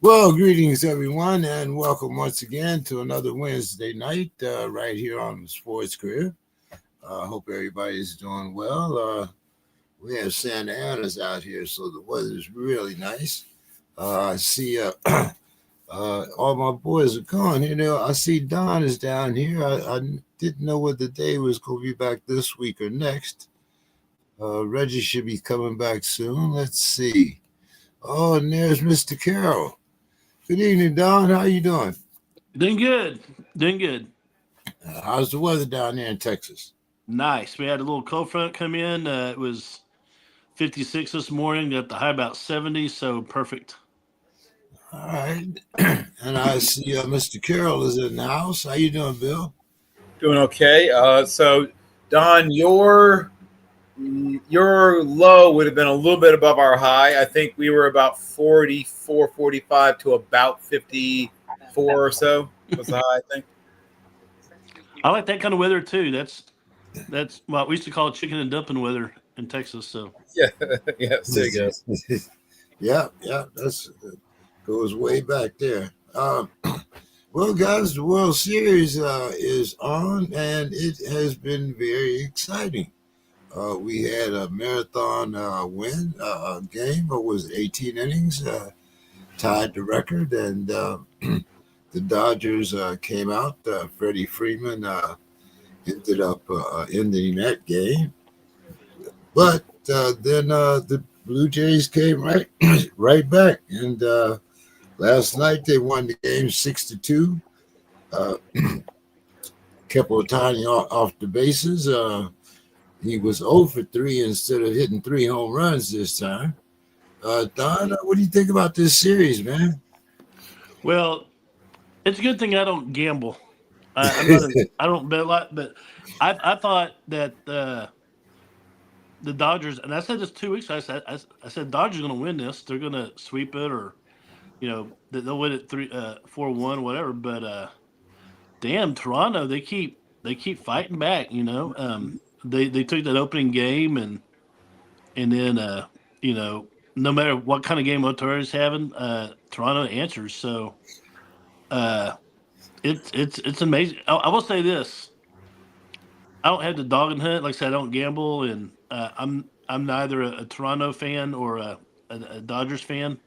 Well, greetings, everyone, and welcome once again to another Wednesday night right here on the SPORTSKRIB. Hope everybody's doing well. We have Santa Ana's out here, so the weather's really nice. I see all my boys are gone. I see Don is down here. I didn't know whether Dave was going to be back this week or next. Reggie should be coming back soon. Let's see. Oh, and there's Mr. Carroll. Good evening, Don. How you doing? Doing good. Doing good. How's the weather down there in Texas? Nice. We had a little cold front come in. It was 56 this morning. Got the high about 70, so perfect. All right. And I see Mr. Carroll is in the house. How you doing, Bill? Doing okay. So, Don, your low would have been a little bit above our high. I think we were about 44, 45 to about 54 or so was the high, I think. I like that kind of weather too. That's what we used to call chicken and dumpling weather in Texas. So Yeah, yeah, there you go. Yeah, that goes way back there. Well, guys, the World Series is on, and it has been very exciting. We had a marathon win game. It was 18 innings, tied the record, and the Dodgers came out. Freddie Freeman ended up ending that game, but then the Blue Jays came right back, and last night they won the game 6-2. Kept Otani off the bases. He was 0 for 3 instead of hitting 3 home runs this time. Don, what do you think about this series, man? well, it's a good thing I don't gamble. I don't bet a lot, but I thought that the Dodgers, and I said this 2 weeks ago. I said Dodgers are going to win this. They're going to sweep it, or they'll win it 4-1, whatever. But damn, Toronto, they keep fighting back. They took that opening game, and then no matter what kind of game Ohtani's having, Toronto answers. So it's amazing. I will say this: I don't have the dog and hunt. Like I said, I don't gamble, and I'm neither a Toronto fan or a Dodgers fan.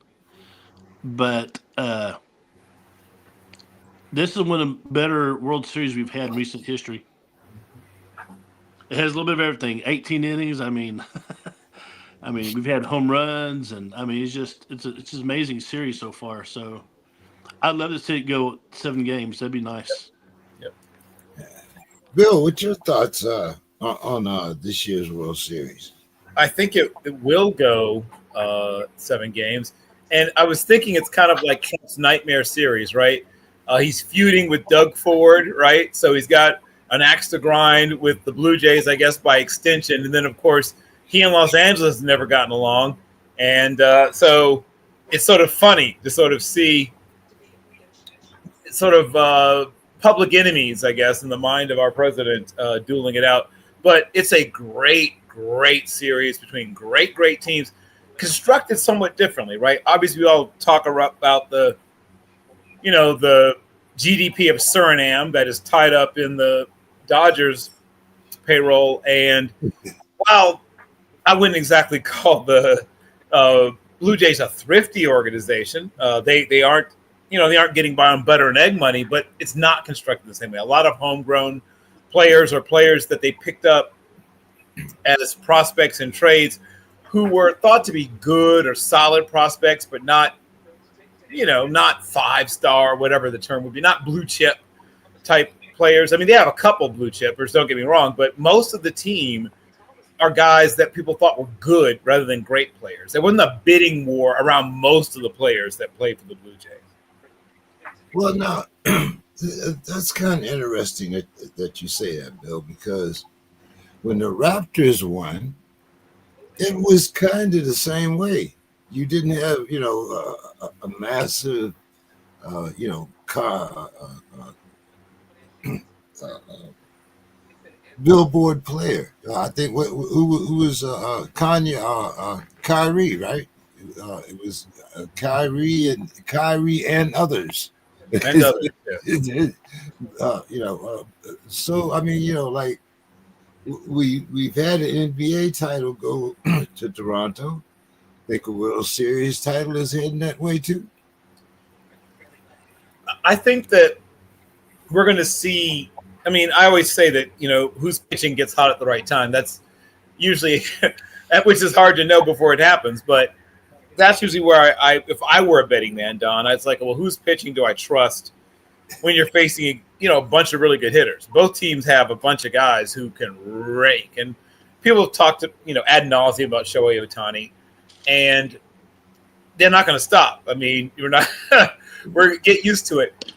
But this is one of the better World Series we've had in recent history. It has a little bit of everything. 18 innings. I mean, we've had home runs, and it's an amazing series so far. So I'd love to see it go 7 games. That'd be nice. Yep. Bill, what's your thoughts on this year's World Series? I think it will go 7 games. And I was thinking it's kind of like Trump's nightmare series, right? He's feuding with Doug Ford, right? So he's got an axe to grind with the Blue Jays, I guess, by extension. And then, of course, he and Los Angeles have never gotten along. And so it's sort of funny to sort of see sort of public enemies, I guess, in the mind of our president dueling it out. But it's a great series between great teams, constructed somewhat differently, right? Obviously, we all talk about the GDP of Suriname that is tied up in the Dodgers payroll. And while I wouldn't exactly call the Blue Jays a thrifty organization, they aren't getting by on butter and egg money, but it's not constructed the same way. A lot of homegrown players or players that they picked up as prospects in trades who were thought to be good or solid prospects, but not 5-star, whatever the term would be, not blue chip type players. I mean, they have a couple blue chippers, don't get me wrong, but most of the team are guys that people thought were good rather than great players. There wasn't a bidding war around most of the players that played for the Blue Jays. Well, now, that's kind of interesting that you say that, Bill, because when the Raptors won, it was kind of the same way. You didn't have, a massive, billboard player. I think who was Kyrie, right? It was Kyrie and others. And others. Yeah. So I mean, like we've had an NBA title go to Toronto. Think a World Series title is heading that way too. I think that we're going to see. I mean, I always say that who's pitching gets hot at the right time. That's usually, which is hard to know before it happens, but that's usually where if I were a betting man, Don, I'd like, well, whose pitching do I trust when you're facing a bunch of really good hitters? Both teams have a bunch of guys who can rake, and people have talked to ad nauseum about Shohei Ohtani, and they're not going to stop. I mean, you're not. We're get used to it.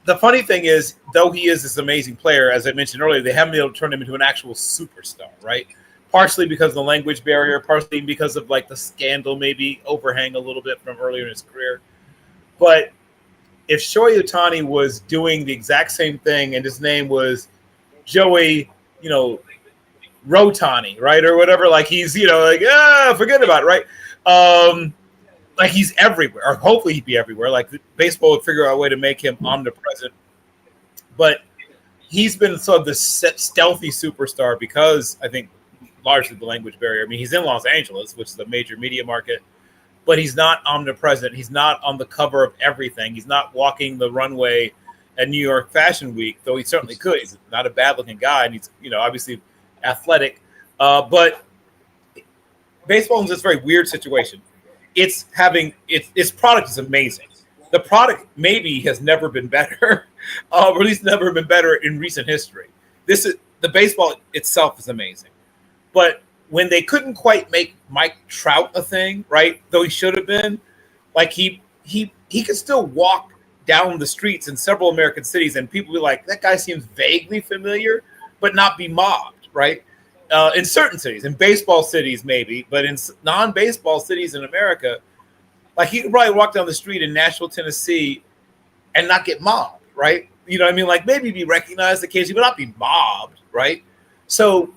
The funny thing is, though he is this amazing player, as I mentioned earlier, they haven't been able to turn him into an actual superstar, right? Partially because of the language barrier, partially because of like the scandal maybe overhang a little bit from earlier in his career. But if Shohei Ohtani was doing the exact same thing and his name was Joey, Rotani, right? Or whatever, like he's, forget about it, right? Like he's everywhere, or hopefully he'd be everywhere. Like baseball would figure out a way to make him omnipresent. But he's been sort of this stealthy superstar because I think largely the language barrier. I mean, he's in Los Angeles, which is a major media market, but he's not omnipresent. He's not on the cover of everything. He's not walking the runway at New York Fashion Week, though he certainly could. He's not a bad-looking guy, and he's obviously athletic. But baseball is this very weird situation. Its product is amazing. The product maybe has never been better, or at least never been better in recent history. The baseball itself is amazing, but when they couldn't quite make Mike Trout a thing, right? Though he should have been, like he could still walk down the streets in several American cities, and people be like, that guy seems vaguely familiar, but not be mobbed, right? In certain cities, in baseball cities maybe, but in non-baseball cities in America, like he could probably walk down the street in Nashville, Tennessee, and not get mobbed, right? You know what I mean? Like maybe be recognized occasionally, but not be mobbed, right? So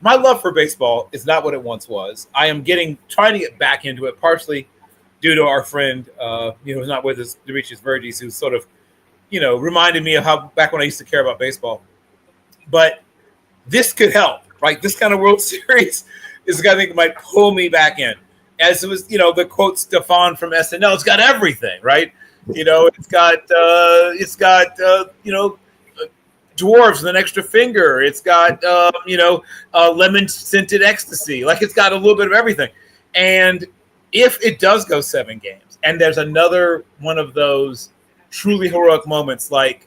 my love for baseball is not what it once was. I am trying to get back into it, partially due to our friend, who's not with us, Demetrius Verges, who sort of, reminded me of how back when I used to care about baseball. But this could help, right? This kind of World Series is the kind of thing that might pull me back in. As it was, the quote Stefan from SNL, it's got everything, right? It's got dwarves with an extra finger. It's got, lemon scented ecstasy. Like it's got a little bit of everything. And if it does go 7 games and there's another one of those truly heroic moments, like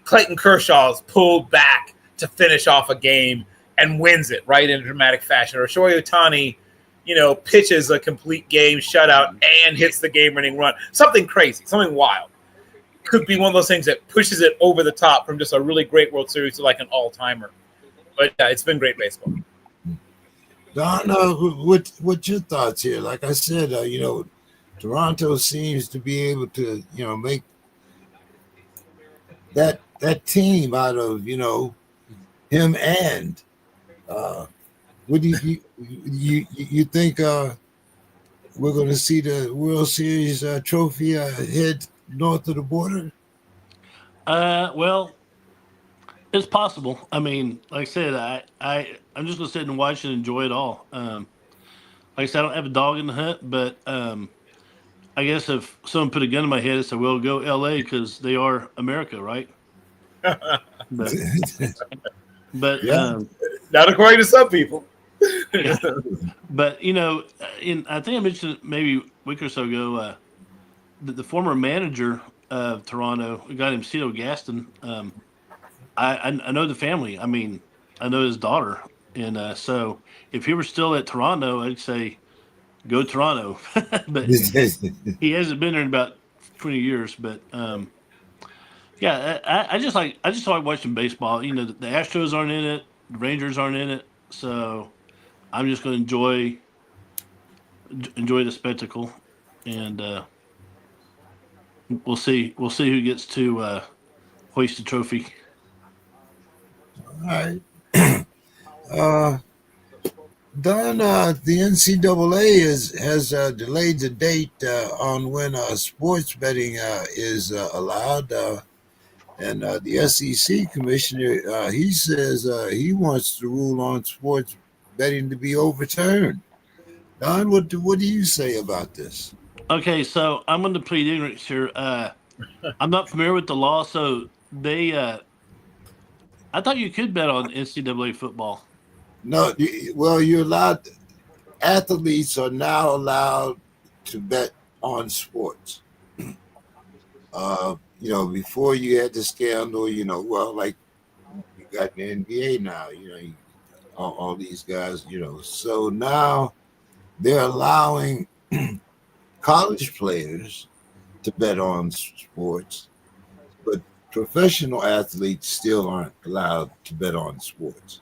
Clayton Kershaw's pulled back to finish off a game and wins it, right, in a dramatic fashion, or Shohei Ohtani, pitches a complete game shutout and hits the game-winning run, something crazy, something wild. Could be one of those things that pushes it over the top from just a really great World Series to like an all-timer. But it's been great baseball. Don, what's your thoughts here? Like I said, Toronto seems to be able to, make that team out of, him and what do you think we're going to see the World Series trophy head north of the border? Well, it's possible. I mean, like I said, I'm just gonna sit and watch and enjoy it all. Like I said, I don't have a dog in the hunt, but I guess if someone put a gun in my head and said, "Well, go L.A." because they are America, right? But Yeah. Not according to some people. Yeah. But I think I mentioned maybe a week or so ago, the former manager of Toronto, a guy named Cito Gaston. I know the family. I mean, I know his daughter, and so if he were still at Toronto, I'd say go Toronto. But he hasn't been there in about 20 years. But yeah, I just like watching baseball. The Astros aren't in it, the Rangers aren't in it, so I'm just going to enjoy the spectacle, and we'll see who gets to hoist the trophy. All right. Don, the NCAA has delayed the date on when sports betting is allowed, and the SEC commissioner he says he wants the rule on sports betting to be overturned. Don, what do you say about this? Okay, so I'm going to plead ignorance here. I'm not familiar with the law, so they. I thought you could bet on NCAA football. No, well, you're allowed. Athletes are now allowed to bet on sports. Before you had the scandal, well, like you got the NBA now, all these guys, so now they're allowing college players to bet on sports, but professional athletes still aren't allowed to bet on sports.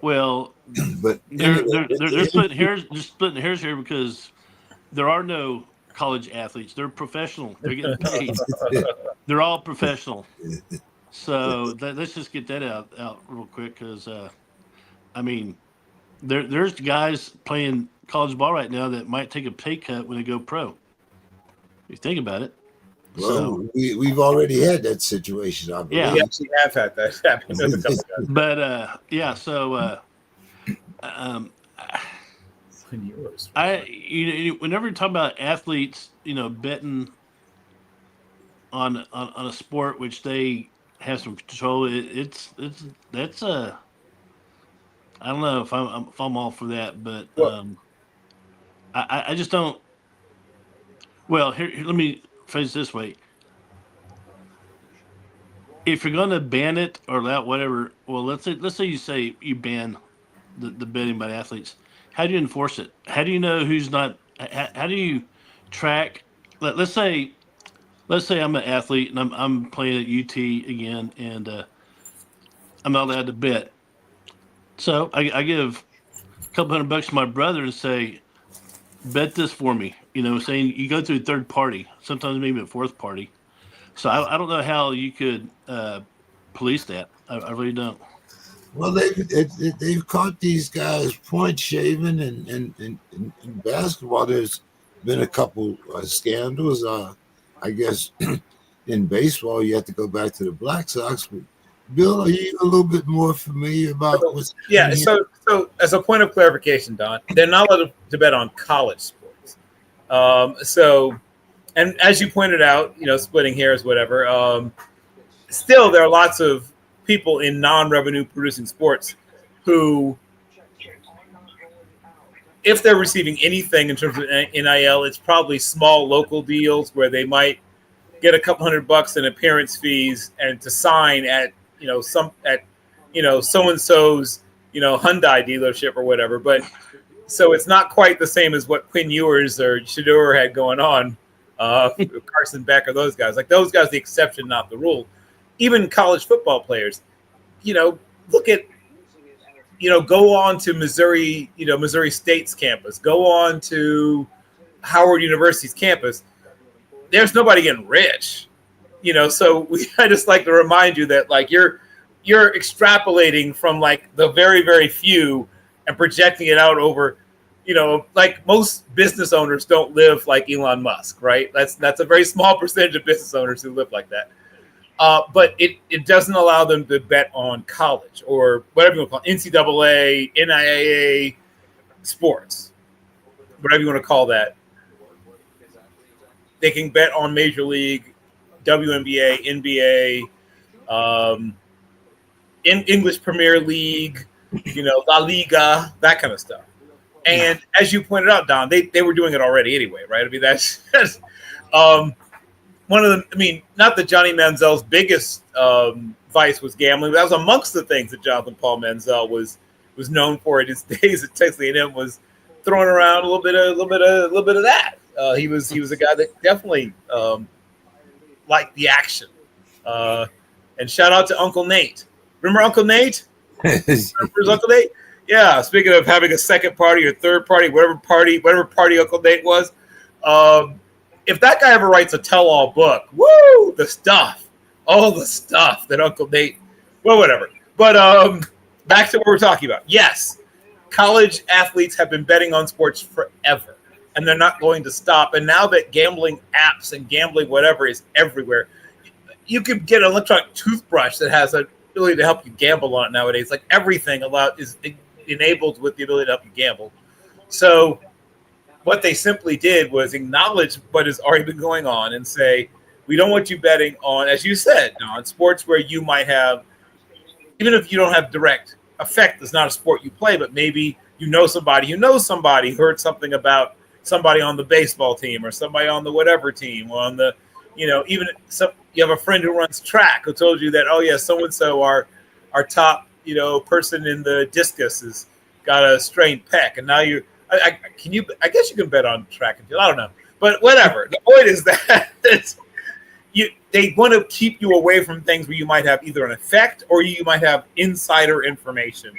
Well, But they're anyway, they're they're, they're splitting hairs. They're splitting hairs here because there are no college athletes. They're professional. They're getting paid. They're all professional. So let's just get that out real quick because I mean, there's guys playing college ball right now that might take a pay cut when they go pro. You think about it. well, So we've already had that situation, I believe. Yeah. We actually have had that happen with a couple guys. but yeah, so Yours. whenever you talk about athletes, betting on a sport which they have some control, it's that's I don't know if I'm all for that, but Well- I just don't. Well, here let me phrase it this way: if you're going to ban it or allow whatever, well, let's say you ban the betting by athletes. How do you enforce it? How do you know who's not? How do you track? Let's say I'm an athlete and I'm playing at UT again, and I'm not allowed to bet. So I give a couple $100 to my brother and say, bet this for me. Saying you go through a third party, sometimes maybe a fourth party. So I don't know how you could police that. I really don't. Well, they've caught these guys point shaving, and in basketball, there's been a couple scandals. I guess in baseball, you have to go back to the Black Sox. But Bill, are you a little bit more familiar about what's Yeah, happening so as a point of clarification, Don, they're not allowed to bet on college sports. And as you pointed out, splitting hairs, whatever. Still, there are lots of people in non-revenue producing sports who, if they're receiving anything in terms of NIL, it's probably small local deals where they might get a couple $100 in appearance fees and to sign at so and so's Hyundai dealership or whatever. But so it's not quite the same as what Quinn Ewers or Shador had going on. Carson Beck or those guys, like those guys, the exception, not the rule. Even college football players, look at, go on to Missouri, Missouri State's campus, go on to Howard University's campus. There's nobody getting rich, so I just like to remind you that like you're extrapolating from like the very, very few and projecting it out over, like most business owners don't live like Elon Musk, right? That's a very small percentage of business owners who live like that. But it doesn't allow them to bet on college or whatever you want to call it, NCAA, NIAA, sports, whatever you want to call that. They can bet on Major League, WNBA, NBA, in English Premier League, La Liga, that kind of stuff. And as you pointed out, Don, they were doing it already anyway, right? I mean, that's one of them. I mean, not that Johnny Manziel's biggest vice was gambling, but that was amongst the things that Jonathan Paul Manziel was known for in his days at Texas A&M, was throwing around a little bit of that. He was a guy that definitely liked the action. And shout out to Uncle Nate. Remember Uncle Nate? Remember Uncle Nate? Yeah. Speaking of having a second party or third party, whatever party Uncle Nate was. If that guy ever writes a tell-all book, woo, all the stuff that Uncle Nate, well, whatever. But back to what we're talking about. Yes, college athletes have been betting on sports forever, and they're not going to stop. And now that gambling apps and gambling whatever is everywhere, you could get an electronic toothbrush that has an ability to help you gamble on it nowadays. Like everything is enabled with the ability to help you gamble. So what they simply did was acknowledge what has already been going on and say, we don't want you betting on, as you said, on sports where you might have, even if you don't have direct effect, it's not a sport you play, but maybe you know somebody who heard something about somebody on the baseball team or somebody on the whatever team or on the, even some, you have a friend who runs track who told you that, oh yeah, so-and-so, our top, person in the discus has got a strained pec. And now I guess you can bet on track and field. I don't know, but whatever. The point is that they want to keep you away from things where you might have either an effect or you might have insider information.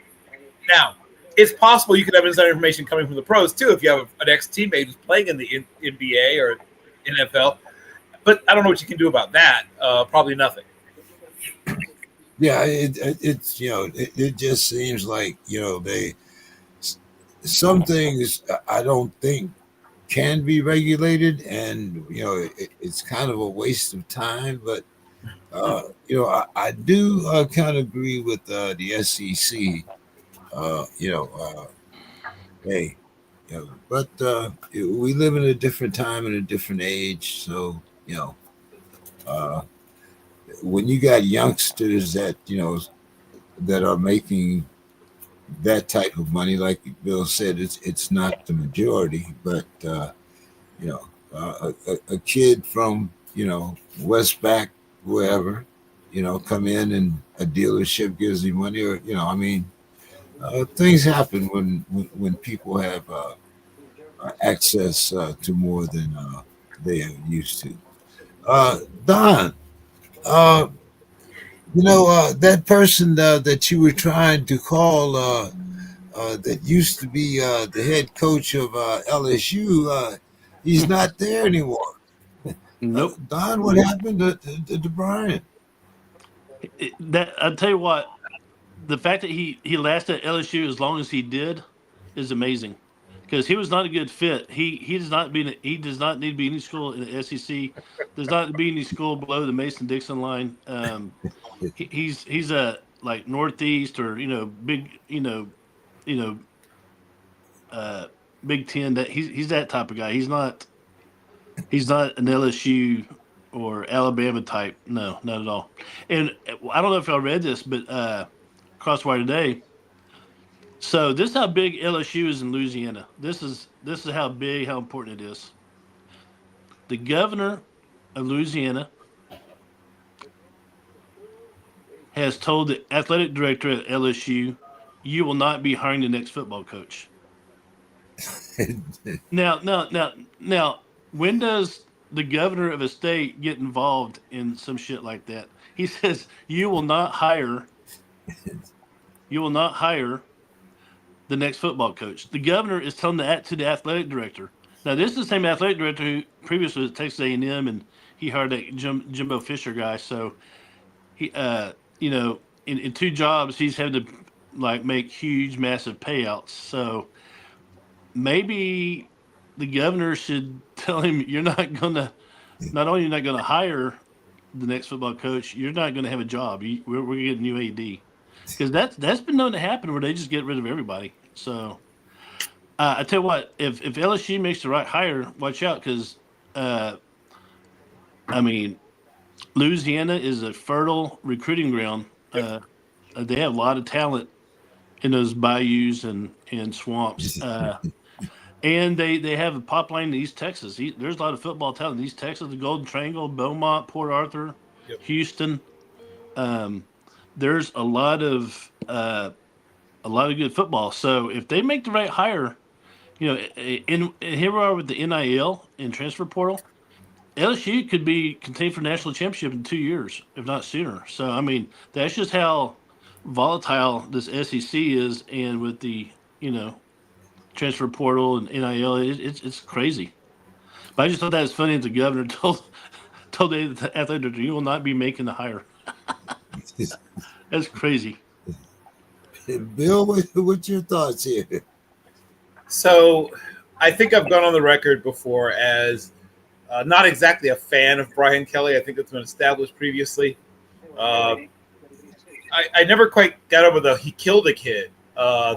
Now, it's possible you could have insider information coming from the pros too if you have an ex-teammate who's playing in the NBA or NFL. But I don't know what you can do about that. Probably nothing. Yeah, it's it just seems like some things I don't think can be regulated, and it's kind of a waste of time. But I do kind of agree with the SEC. Hey, but we live in a different time and a different age, so when you got youngsters that that are making that type of money, like Bill said, it's not the majority, but a kid from Westback, wherever, come in and a dealership gives him money, or things happen when people have access to more than they are used to. Don, that person that you were trying to call that used to be the head coach of LSU, he's not there anymore. Nope. Don, what happened to Brian? I'll tell you what, the fact that he lasted at LSU as long as he did is amazing, because he was not a good fit. He does not need to be in any school in the SEC. Does not be any school below the Mason-Dixon line. He's a like Northeast or big Big Ten. That he's that type of guy. He's not an LSU or Alabama type. No, not at all. And I don't know if y'all read this, but Crosswire today. So this is how big LSU is in Louisiana. This is how big, how important it is. The governor of Louisiana has told the athletic director at LSU, "You will not be hiring the next football coach." Now, when does the governor of a state get involved in some shit like that? He says, "You will not hire the next football coach." The governor is telling that to the athletic director. Now, this is the same athletic director who previously was at Texas A&M, and he hired that Jimbo Fisher guy. So he, in 2 jobs, he's had to make huge, massive payouts. So maybe the governor should tell him, not only you're not gonna hire the next football coach, you're not gonna have a job. We're getting new AD, because that's been known to happen where they just get rid of everybody. So I tell you what, if LSU makes the right hire, watch out, because Louisiana is a fertile recruiting ground. They have a lot of talent in those bayous and swamps. And they have a pipeline in East Texas. There's a lot of football talent in East Texas, the Golden Triangle, Beaumont, Port Arthur, Yep. Houston. There's a lot of good football. So if they make the right hire, and here we are with the NIL and transfer portal, LSU could be contained for national championship in 2 years, if not sooner. So that's just how volatile this SEC is, and with the transfer portal and NIL, it's crazy. But I just thought that was funny that the governor told the athletic director, "You will not be making the hire." That's crazy. Bill, what's your thoughts here? So I think I've gone on the record before as not exactly a fan of Brian Kelly. I think it's been established previously. Uh, I never quite got over the he killed a kid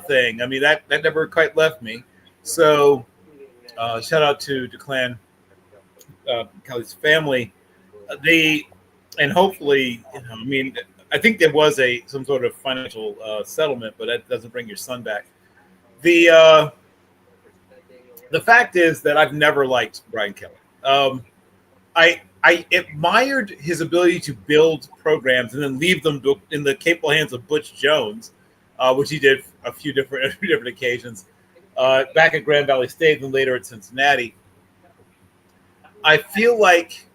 thing. I mean, that never quite left me. So shout out to Declan Kelly's family. They and hopefully, I mean, I think there was some sort of financial settlement, but that doesn't bring your son back. The fact is that I've never liked Brian Kelly. I admired his ability to build programs and then leave them in the capable hands of Butch Jones, which he did a few different occasions back at Grand Valley State and later at Cincinnati. I feel like,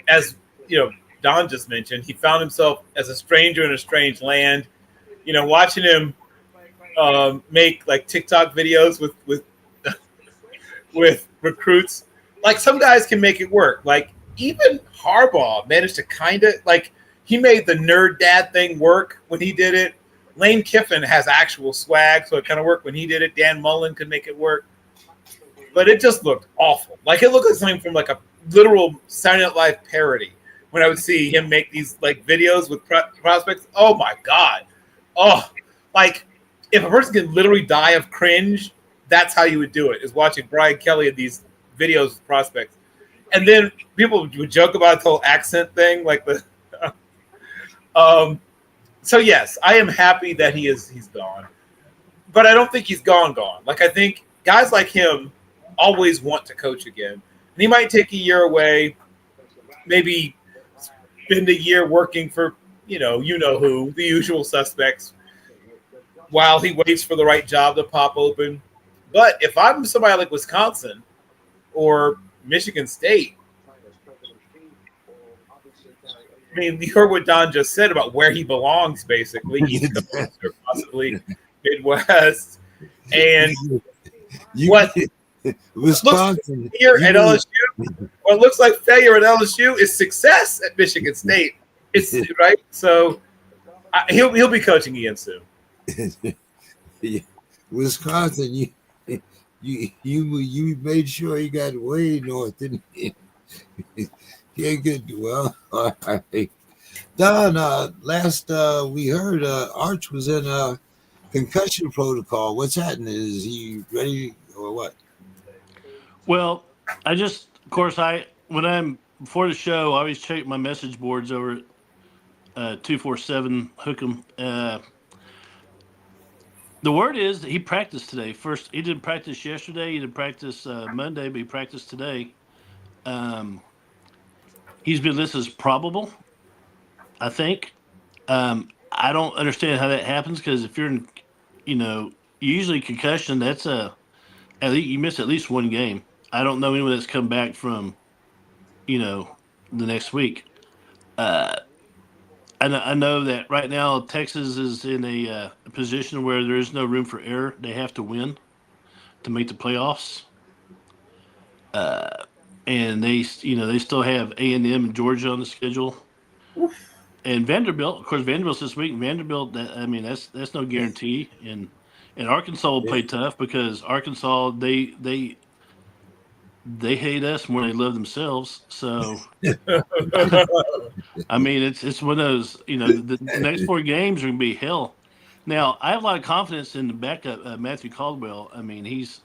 as you know, Don just mentioned, he found himself as a stranger in a strange land. You know, watching him make like TikTok videos with with recruits. Like some guys can make it work. Like even Harbaugh managed to kind of like he made the nerd dad thing work when he did it. Lane Kiffin has actual swag, so it kind of worked when he did it. Dan Mullen could make it work, but it just looked awful. Like it looked like something from like a literal Saturday Night Live parody. When I would see him make these like videos with prospects, oh my god, oh, like if a person can literally die of cringe, that's how you would do it. Is watching Brian Kelly in these videos with prospects, and then people would joke about the whole accent thing, like the. So yes, I am happy that he's gone, but I don't think he's gone. Like I think guys like him always want to coach again, and he might take a year away, maybe spend a year working for you know who, the usual suspects, while he waits for the right job to pop open. But if I'm somebody like Wisconsin or Michigan State, I mean, you heard what Don just said about where he belongs, basically, East Coast or possibly Midwest. And what Wisconsin looks here at LSU, what looks like failure at LSU is success at Michigan State. It's right, so he'll be coaching again soon. Wisconsin, you made sure he got way north, didn't you? Yeah, good. Well, all right. Don, last we heard Arch was in a concussion protocol. What's happening? Is he ready or what? Well, of course, when I'm before the show, I always check my message boards over at 247 Hook'em. The word is that he practiced today. First, he didn't practice yesterday. He didn't practice Monday, but he practiced today. He's been listed as probable, I think. I don't understand how that happens because if you're in, usually concussion, that's at least you miss at least one game. I don't know anyone that's come back from, the next week. I know that right now Texas is in a position where there is no room for error. They have to win to make the playoffs. And they still have A&M and Georgia on the schedule. Oof. And Vanderbilt, of course, Vanderbilt's this week. Vanderbilt, that's no guarantee. And Arkansas will play tough because Arkansas they hate us more than they love themselves. So, I mean, it's one of those. The next four games are going to be hell. Now, I have a lot of confidence in the backup, Matthew Caldwell. I mean, he's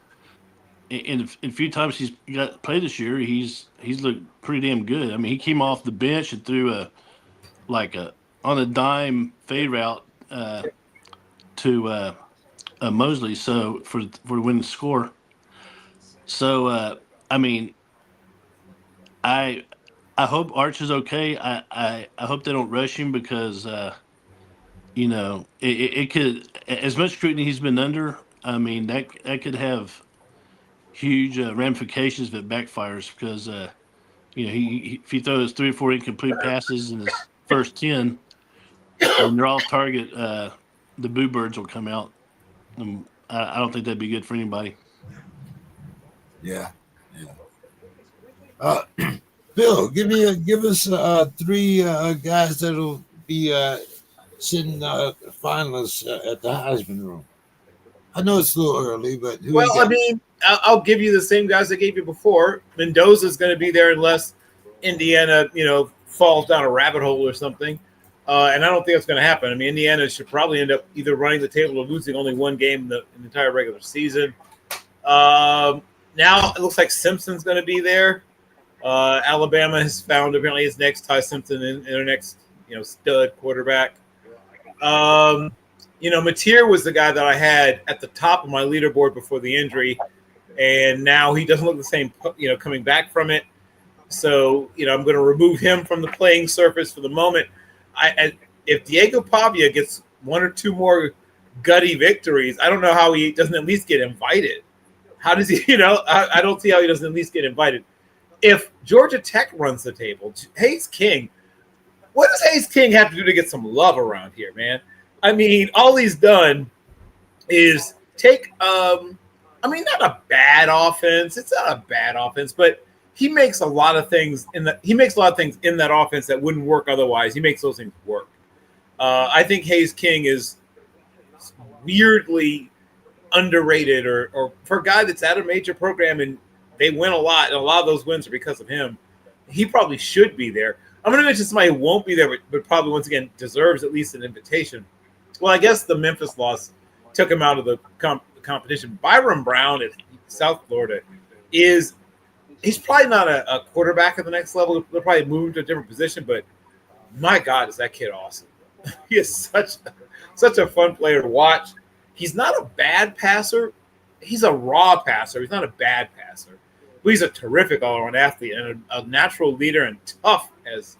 in a few times he's got played this year. He's looked pretty damn good. I mean, he came off the bench and threw on a dime fade route to Mosley, so for the winning score. So I mean, I hope Arch is okay. I hope they don't rush him because it could, as much scrutiny he's been under. I mean that could have huge ramifications if it backfires because if he throws 3 or 4 incomplete passes in his first 10 and they're off target, the boo birds will come out. I don't think that'd be good for anybody. Yeah. Bill, give us 3 guys that'll be sitting finalists at the Heisman room. I know it's a little early, but who you Well, I got? mean, I'll give you the same guys I gave you before. Mendoza's going to be there unless Indiana, falls down a rabbit hole or something. And I don't think that's going to happen. I mean, Indiana should probably end up either running the table or losing only one game in the entire regular season. Now it looks like Simpson's going to be there. Alabama has found apparently his next Ty Simpson in their next, stud quarterback. Mateer was the guy that I had at the top of my leaderboard before the injury, and now he doesn't look the same, coming back from it. So, I'm going to remove him from the playing surface for the moment. If Diego Pavia gets one or two more gutty victories, I don't know how he doesn't at least get invited. How does he, I don't see how he doesn't at least get invited. If Georgia Tech runs the table, Hayes King, what does Hayes King have to do to get some love around here, man? I mean, all he's done is take, not a bad offense. It's not a bad offense, but he makes a lot of things in that offense that wouldn't work otherwise. He makes those things work. I think Hayes King is weirdly underrated, or for a guy that's at a major program and they win a lot, and a lot of those wins are because of him. He probably should be there. I'm going to mention somebody who won't be there, but probably once again deserves at least an invitation. Well, I guess the Memphis loss took him out of the competition. Byron Brown at South Florida he's probably not a quarterback at the next level. They'll probably move to a different position, but my God, is that kid awesome. He is such a fun player to watch. He's not a bad passer. He's a raw passer. He's not a bad passer. But he's a terrific all-around athlete and a natural leader and tough as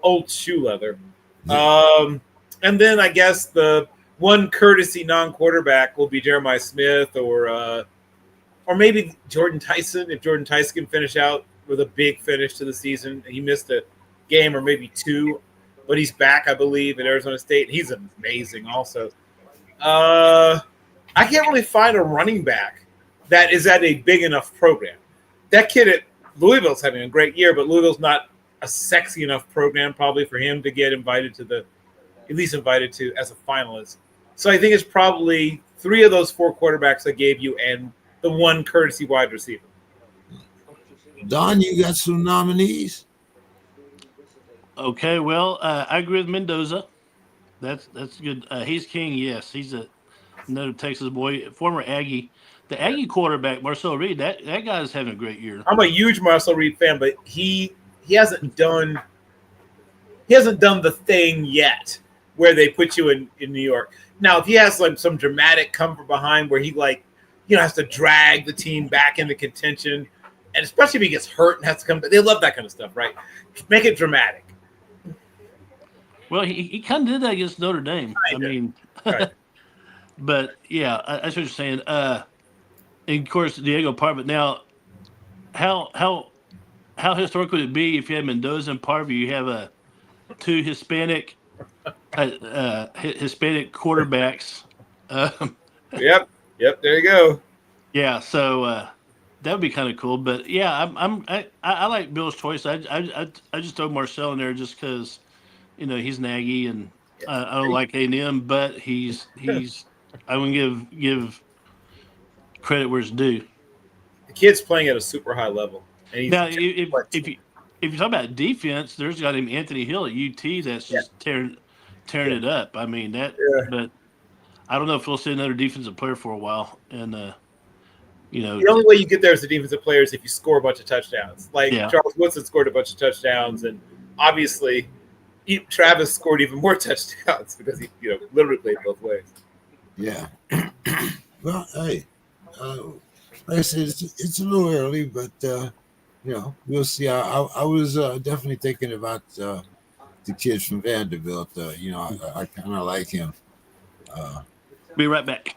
old shoe leather. And then I guess the one courtesy non-quarterback will be Jeremiah Smith or maybe Jordan Tyson. If Jordan Tyson can finish out with a big finish to the season, he missed a game or maybe two, but he's back, I believe, at Arizona State. He's amazing also. I can't really find a running back that is at a big enough program. That kid at Louisville's having a great year, but Louisville's not a sexy enough program probably for him to get invited to as a finalist. So I think it's probably three of those four quarterbacks I gave you and the one courtesy wide receiver. Don, you got some nominees? Okay, well, I agree with Mendoza. That's good. Hayes King, yes, he's another Texas boy, former Aggie. The Aggie quarterback, Marcel Reed, that guy's having a great year. I'm a huge Marcel Reed fan, but he hasn't done the thing yet where they put you in New York. Now, if he has like some dramatic come from behind where he has to drag the team back into contention, and especially if he gets hurt and has to come, they love that kind of stuff, right? Make it dramatic. Well, he kind of did that against Notre Dame. I mean, Right. but yeah, that's what you're saying. And of course, Diego Parva. Now, how historic would it be if you had Mendoza and Parva? You have two Hispanic quarterbacks. Yep. There you go. Yeah, so that would be kind of cool. But yeah, I like Bill's choice. I just throw Marcel in there just because he's naggy and I don't like A&M, but he's I would give credit where it's due. The kid's playing at a super high level. And he's Now, if you talk about defense, there's got him Anthony Hill at UT that's just tearing it up. I mean but I don't know if we'll see another defensive player for a while. And the only way you get there as a defensive player is if you score a bunch of touchdowns. Like Charles Woodson scored a bunch of touchdowns, and obviously Travis scored even more touchdowns because he literally played both ways. Yeah. Well, hey, like I said, it's a little early, but we'll see. I was definitely thinking about the kids from Vanderbilt. I kind of like him. Be right back.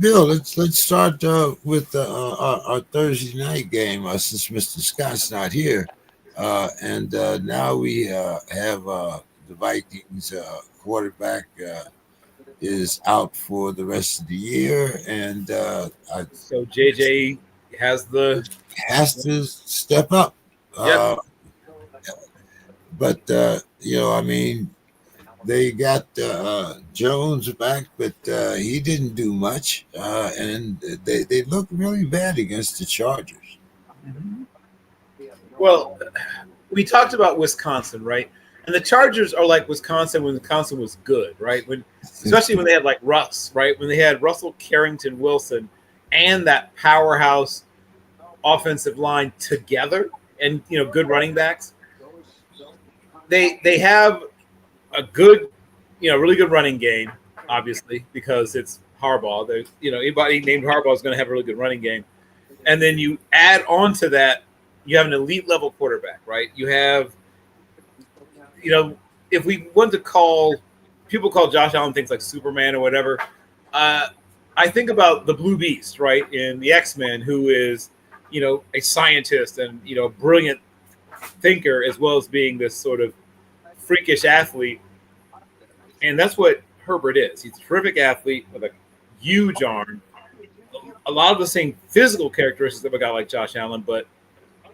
Bill, let's start with our Thursday night game since Mr. Scott's not here, and now we have the Vikings quarterback is out for the rest of the year, and so JJ has to step up. Yep. But I mean, They got Jones back, but he didn't do much, and they looked really bad against the Chargers. Well, we talked about Wisconsin, right? And the Chargers are like Wisconsin when Wisconsin was good, right? When especially when they had like Russ, right? When they had Russell Carrington Wilson and that powerhouse offensive line together, and good running backs. They have a good, really good running game, obviously, because it's Harbaugh. There's anybody named Harbaugh is going to have a really good running game, and then you add on to that, you have an elite level quarterback, right? You have, if we want to call people call Josh Allen things like Superman or whatever, I think about the Blue Beast, right, in the X-Men, who is, a scientist and a brilliant thinker as well as being this sort of freakish athlete. And that's what Herbert is. He's a terrific athlete with a huge arm, a lot of the same physical characteristics of a guy like Josh Allen, but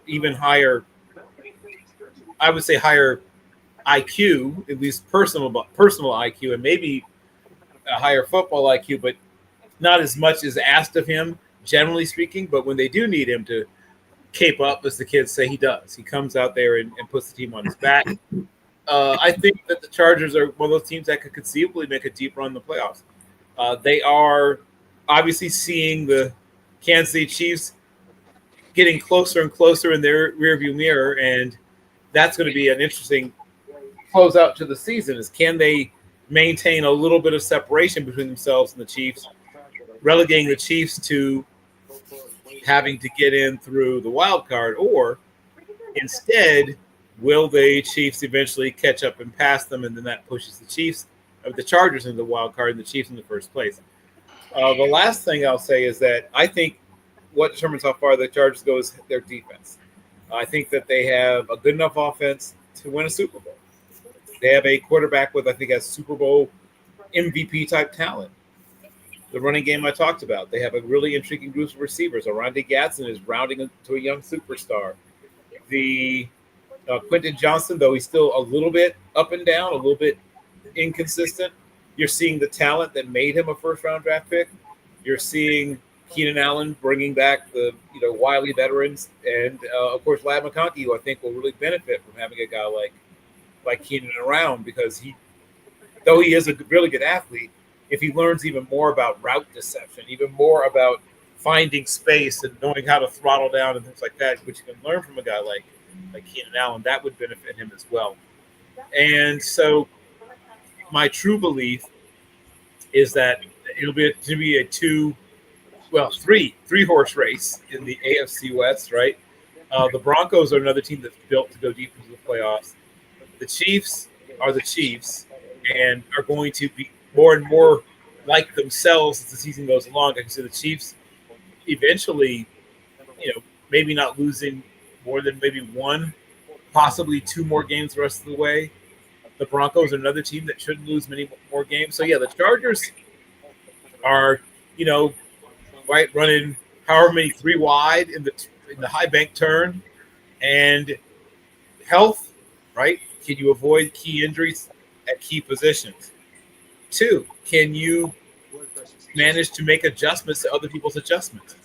even higher, I would say higher IQ, at least personal IQ, and maybe a higher football IQ, but not as much as asked of him, generally speaking. But when they do need him to cape up, as the kids say, he does. He comes out there and puts the team on his back. I think that the Chargers are one of those teams that could conceivably make a deep run in the playoffs. They are obviously seeing the Kansas City Chiefs getting closer and closer in their rearview mirror, and that's going to be an interesting closeout to the season. Is can they maintain a little bit of separation between themselves and the Chiefs, relegating the Chiefs to having to get in through the wild card, or instead, will the Chiefs eventually catch up and pass them, and then that pushes the Chargers into the wild card and the Chiefs in the first place? The last thing I'll say is that I think what determines how far the Chargers go is their defense. I think that they have a good enough offense to win a Super Bowl. They have a quarterback with, I think, has Super Bowl MVP type talent. The running game I talked about. They have a really intriguing group of receivers. Oronde Gadsden is rounding into a young superstar. The Quentin Johnson, though he's still a little bit up and down, a little bit inconsistent, you're seeing the talent that made him a first-round draft pick. You're seeing Keenan Allen bringing back the wily veterans, and of course Lad McConkey, who I think will really benefit from having a guy like Keenan around, because though he is a really good athlete, if he learns even more about route deception, even more about finding space and knowing how to throttle down and things like that, which you can learn from a guy like Keenan Allen, that would benefit him as well. And so my true belief is that it'll be a three horse race in the AFC West, right? The Broncos are another team that's built to go deep into the playoffs. The Chiefs are the Chiefs and are going to be more and more like themselves as the season goes along. I can see the Chiefs eventually, maybe not losing more than maybe one, possibly two more games the rest of the way. The Broncos are another team that shouldn't lose many more games. So, yeah, the Chargers are, right, running however many three wide in the high bank turn. And health, right? Can you avoid key injuries at key positions? 2, can you manage to make adjustments to other people's adjustments?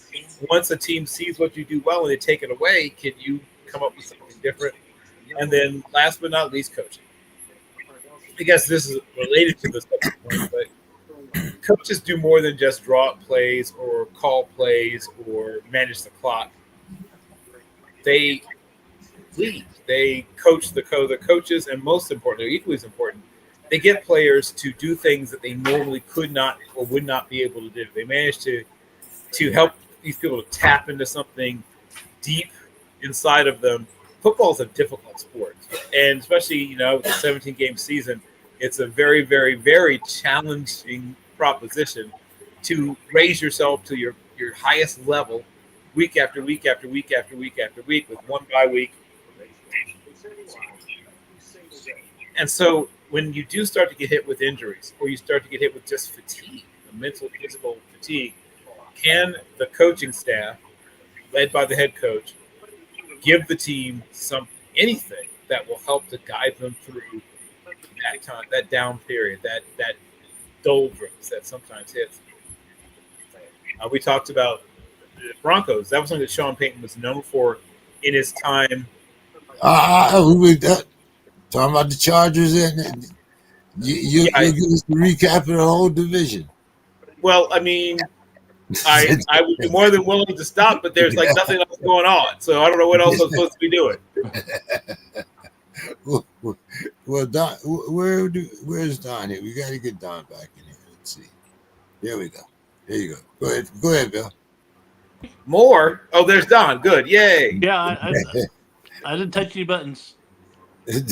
Once a team sees what you do well and they take it away, can you come up with something different? And then last but not least, coaching. I guess this is related to this point, but coaches do more than just draw up plays or call plays or manage the clock. They lead. They coach the coaches, and most importantly, equally as important, they get players to do things that they normally could not or would not be able to do. They manage to help these people to tap into something deep inside of them. Football is a difficult sport, and especially the 17-game season, it's a very, very, very challenging proposition to raise yourself to your highest level week after week after week after week after week with one bye week. And so when you do start to get hit with injuries, or you start to get hit with just fatigue, mental, physical fatigue, can the coaching staff, led by the head coach, give the team anything that will help to guide them through that down period, that doldrums that sometimes hits. We talked about the Broncos. That was something that Sean Payton was known for in his time. We were talking about the Chargers, and you'll give us the recap of the whole division. Well, I mean, I would be more than willing to stop, but there's like nothing else going on, so I don't know what else I'm supposed to be doing. Well, Don, where's Don here? We got to get Don back in here. Let's see. There we go. There you go. Go ahead, Bill. More? Oh, there's Don. Good. Yay. Yeah, I didn't touch any buttons. You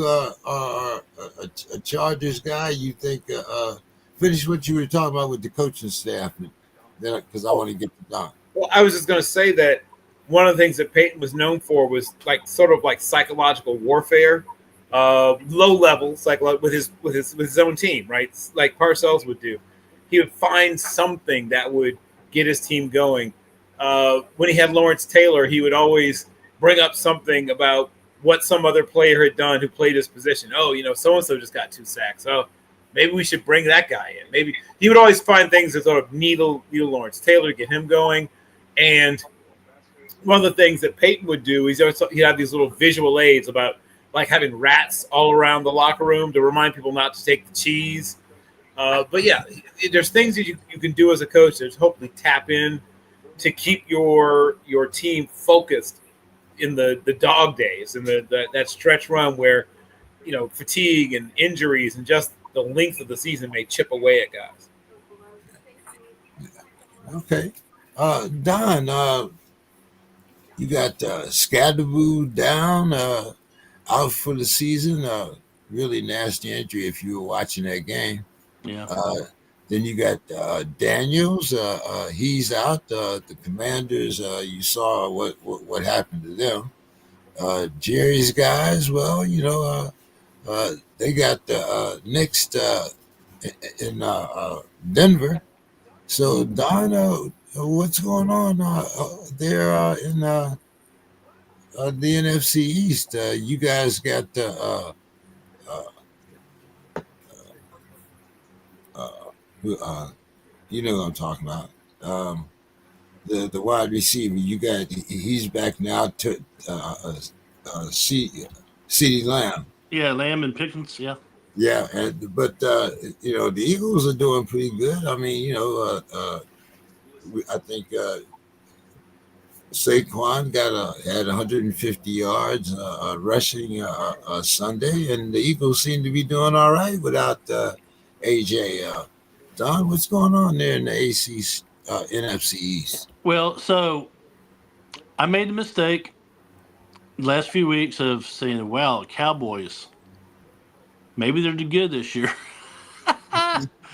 are a Chargers guy. You think finish what you were talking about with the coaching staff, because I want to get to Don. Well, I was just going to say that one of the things that Peyton was known for was like sort of like psychological warfare, low level, with his own team, right? Like Parcells would do. He would find something that would get his team going. When he had Lawrence Taylor, he would always bring up something about what some other player had done who played his position. Oh, so-and-so just got 2 sacks. Oh, maybe we should bring that guy in. Maybe he would always find things that sort of needle Lawrence Taylor to get him going. And one of the things that Peyton would do is he'd have these little visual aids about like having rats all around the locker room to remind people not to take the cheese. But yeah, there's things that you can do as a coach to hopefully tap in to keep your team focused in the dog days and that stretch run where fatigue and injuries and just the length of the season may chip away at guys. Okay, Don, you got Scadaboo down out for the season. Really nasty injury if you were watching that game. Yeah. Then you got Daniels. He's out. The Commanders. You saw what happened to them. Jerry's guys. Well, they got the Knicks in Denver. So Don, what's going on there in the NFC East? You guys got you know what I'm talking about. The wide receiver. You got he's back now to CeeDee Lamb. Yeah, Lamb and Pickens. Yeah. Yeah, but the Eagles are doing pretty good. I mean, I think Saquon had 150 yards rushing Sunday, and the Eagles seem to be doing all right without AJ. Don, what's going on there in the NFC East? Well, so I made the mistake the last few weeks of saying, "Wow, Cowboys, maybe they're good this year."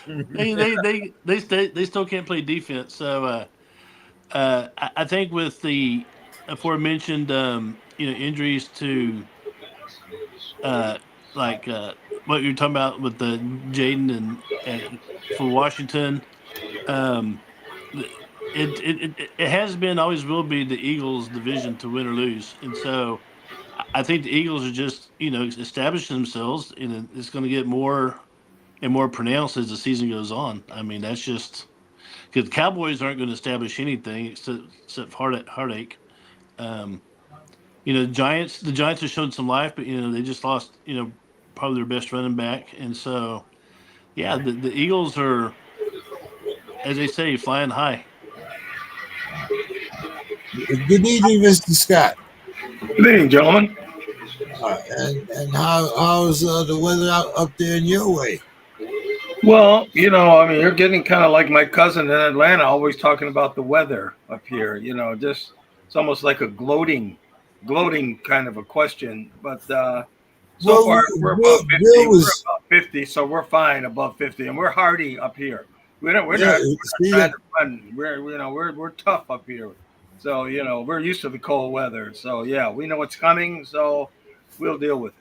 they still can't play defense. So I think with the aforementioned injuries to what you're talking about with the Jaden and for Washington, it has been, always will be the Eagles' division to win or lose, and so I think the Eagles are just establishing themselves, and it's going to get more and more pronounced as the season goes on. I mean, that's just because the Cowboys aren't going to establish anything except heartache. The Giants have shown some life, but they just lost probably their best running back, and so yeah, the Eagles are, as they say, flying high. Good evening, Mr. Scott. Good evening, gentlemen. And how's the weather up there in your way? Well, you're getting kind of like my cousin in Atlanta, always talking about the weather up here. Just it's almost like a gloating kind of a question. But so far we're above 50. We're above 50, so we're fine above 50, and we're hardy up here. We're not trying to run. We're tough up here. So we're used to the cold weather. So yeah, we know what's coming. So we'll deal with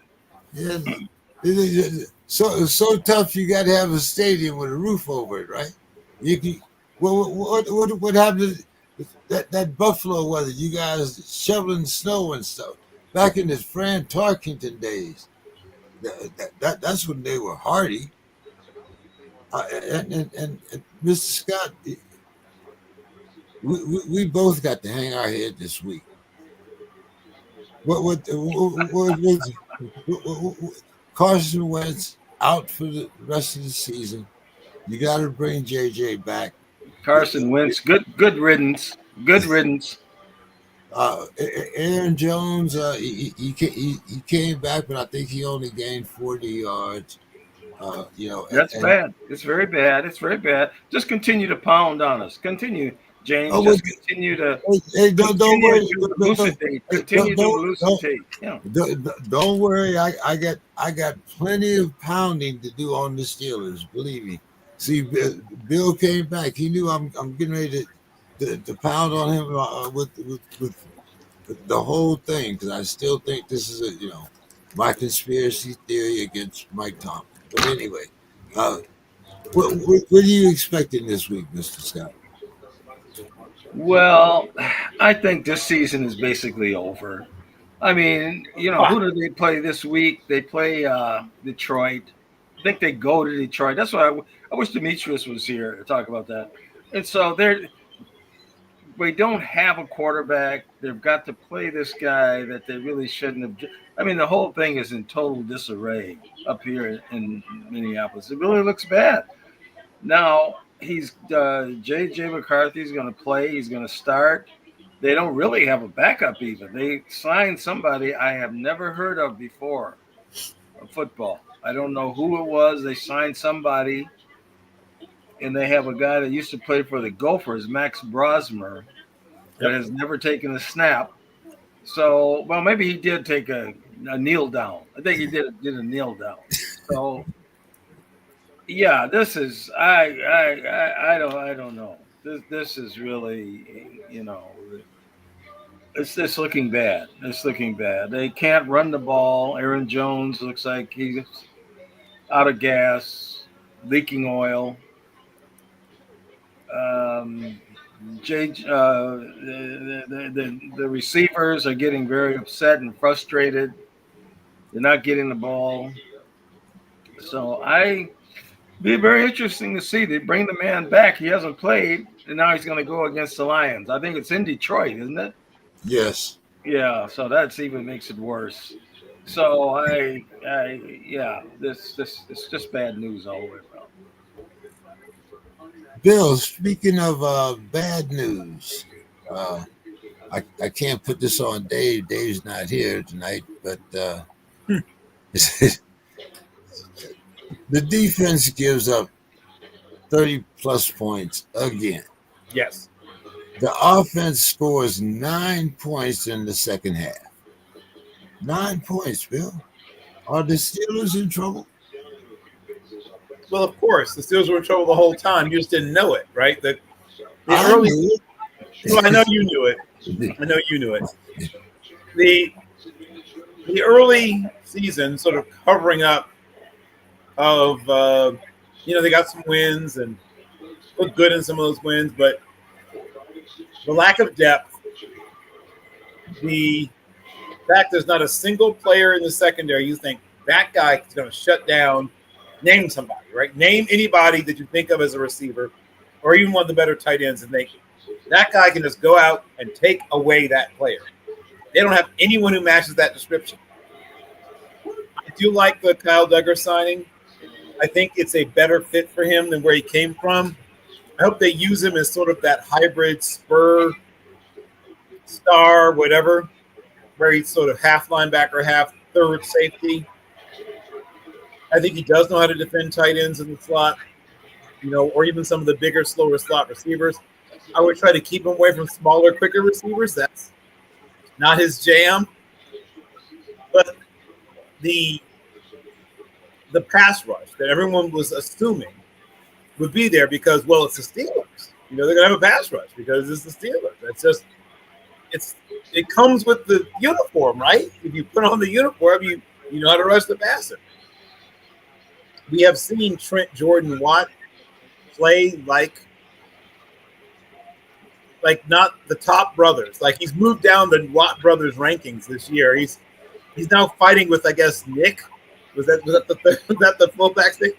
it. Yeah. So tough. You got to have a stadium with a roof over it, right? What happened that Buffalo weather, you guys shoveling snow and stuff. Back in the Fran Tarkenton days, that's when they were hardy. And Mr. Scott, we both got to hang our head this week. What Carson Wentz out for the rest of the season. You got to bring JJ back. Carson Wentz, good riddance. Good riddance. Aaron Jones, he came back, but I think he only gained 40 yards. That's bad. It's very bad. It's very bad. Just continue to pound on us. Continue, James. Oh, just continue to. Hey, don't worry. Continue to elucidate. Yeah. Don't worry. I got plenty of pounding to do on the Steelers. Believe me. See, Bill came back. He knew I'm getting ready to pound on him with the whole thing, because I still think this is my conspiracy theory against Mike Tomlin. But anyway, what are you expecting this week, Mr. Scott? Well, I think this season is basically over. I mean, who do they play this week? They play Detroit. I think they go to Detroit. That's why I wish Demetrius was here to talk about that. And so we don't have a quarterback. They've got to play this guy that they really shouldn't have. I mean, the whole thing is in total disarray up here in Minneapolis. It really looks bad. Now, J.J. McCarthy's going to play. He's going to start. They don't really have a backup even. They signed somebody I have never heard of before of football. I don't know who it was. They signed somebody, and they have a guy that used to play for the Gophers, Max Brosmer, that has never taken a snap. So, well, maybe he did take a kneel down. I think he did a kneel down. So, yeah, this is I don't know. This is really it's looking bad. It's looking bad. They can't run the ball. Aaron Jones looks like he's out of gas, leaking oil. The receivers are getting very upset and frustrated. They're not getting the ball. So be very interesting to see. They bring the man back. He hasn't played, and now he's going to go against the Lions. I think it's in Detroit, isn't it? Yes. Yeah. So that's even makes it worse. So this it's just bad news all the way around. Bill, speaking of bad news, I can't put this on Dave. Dave's not here tonight, but the defense gives up 30-plus points again. Yes. The offense scores 9 points in the second half. 9 points, Bill. Are the Steelers in trouble? Well, of course, the Steelers were in trouble the whole time. You just didn't know it, right? I knew it. Well, I know you knew it. I know you knew it. The early season sort of covering up of they got some wins and looked good in some of those wins, but the lack of depth, the fact there's not a single player in the secondary you think that guy is going to shut down. Name somebody, right? Name anybody that you think of as a receiver or even one of the better tight ends and think that guy can just go out and take away that player. They don't have anyone who matches that description. I do like the Kyle Duggar signing. I think it's a better fit for him than where he came from. I hope they use him as sort of that hybrid spur, star, whatever, where he's sort of half linebacker, half third safety. I think he does know how to defend tight ends in the slot, or even some of the bigger, slower slot receivers. I would try to keep him away from smaller, quicker receivers. That's not his jam. But the pass rush that everyone was assuming would be there because, well, it's the Steelers. They're going to have a pass rush because it's the Steelers. That's just it comes with the uniform, right? If you put on the uniform, you know how to rush the passer. We have seen Trent Jordan Watt play like like not the top brothers. Like he's moved down the Watt brothers rankings this year. He's now fighting with, I guess, Nick. Was that the fullback thing?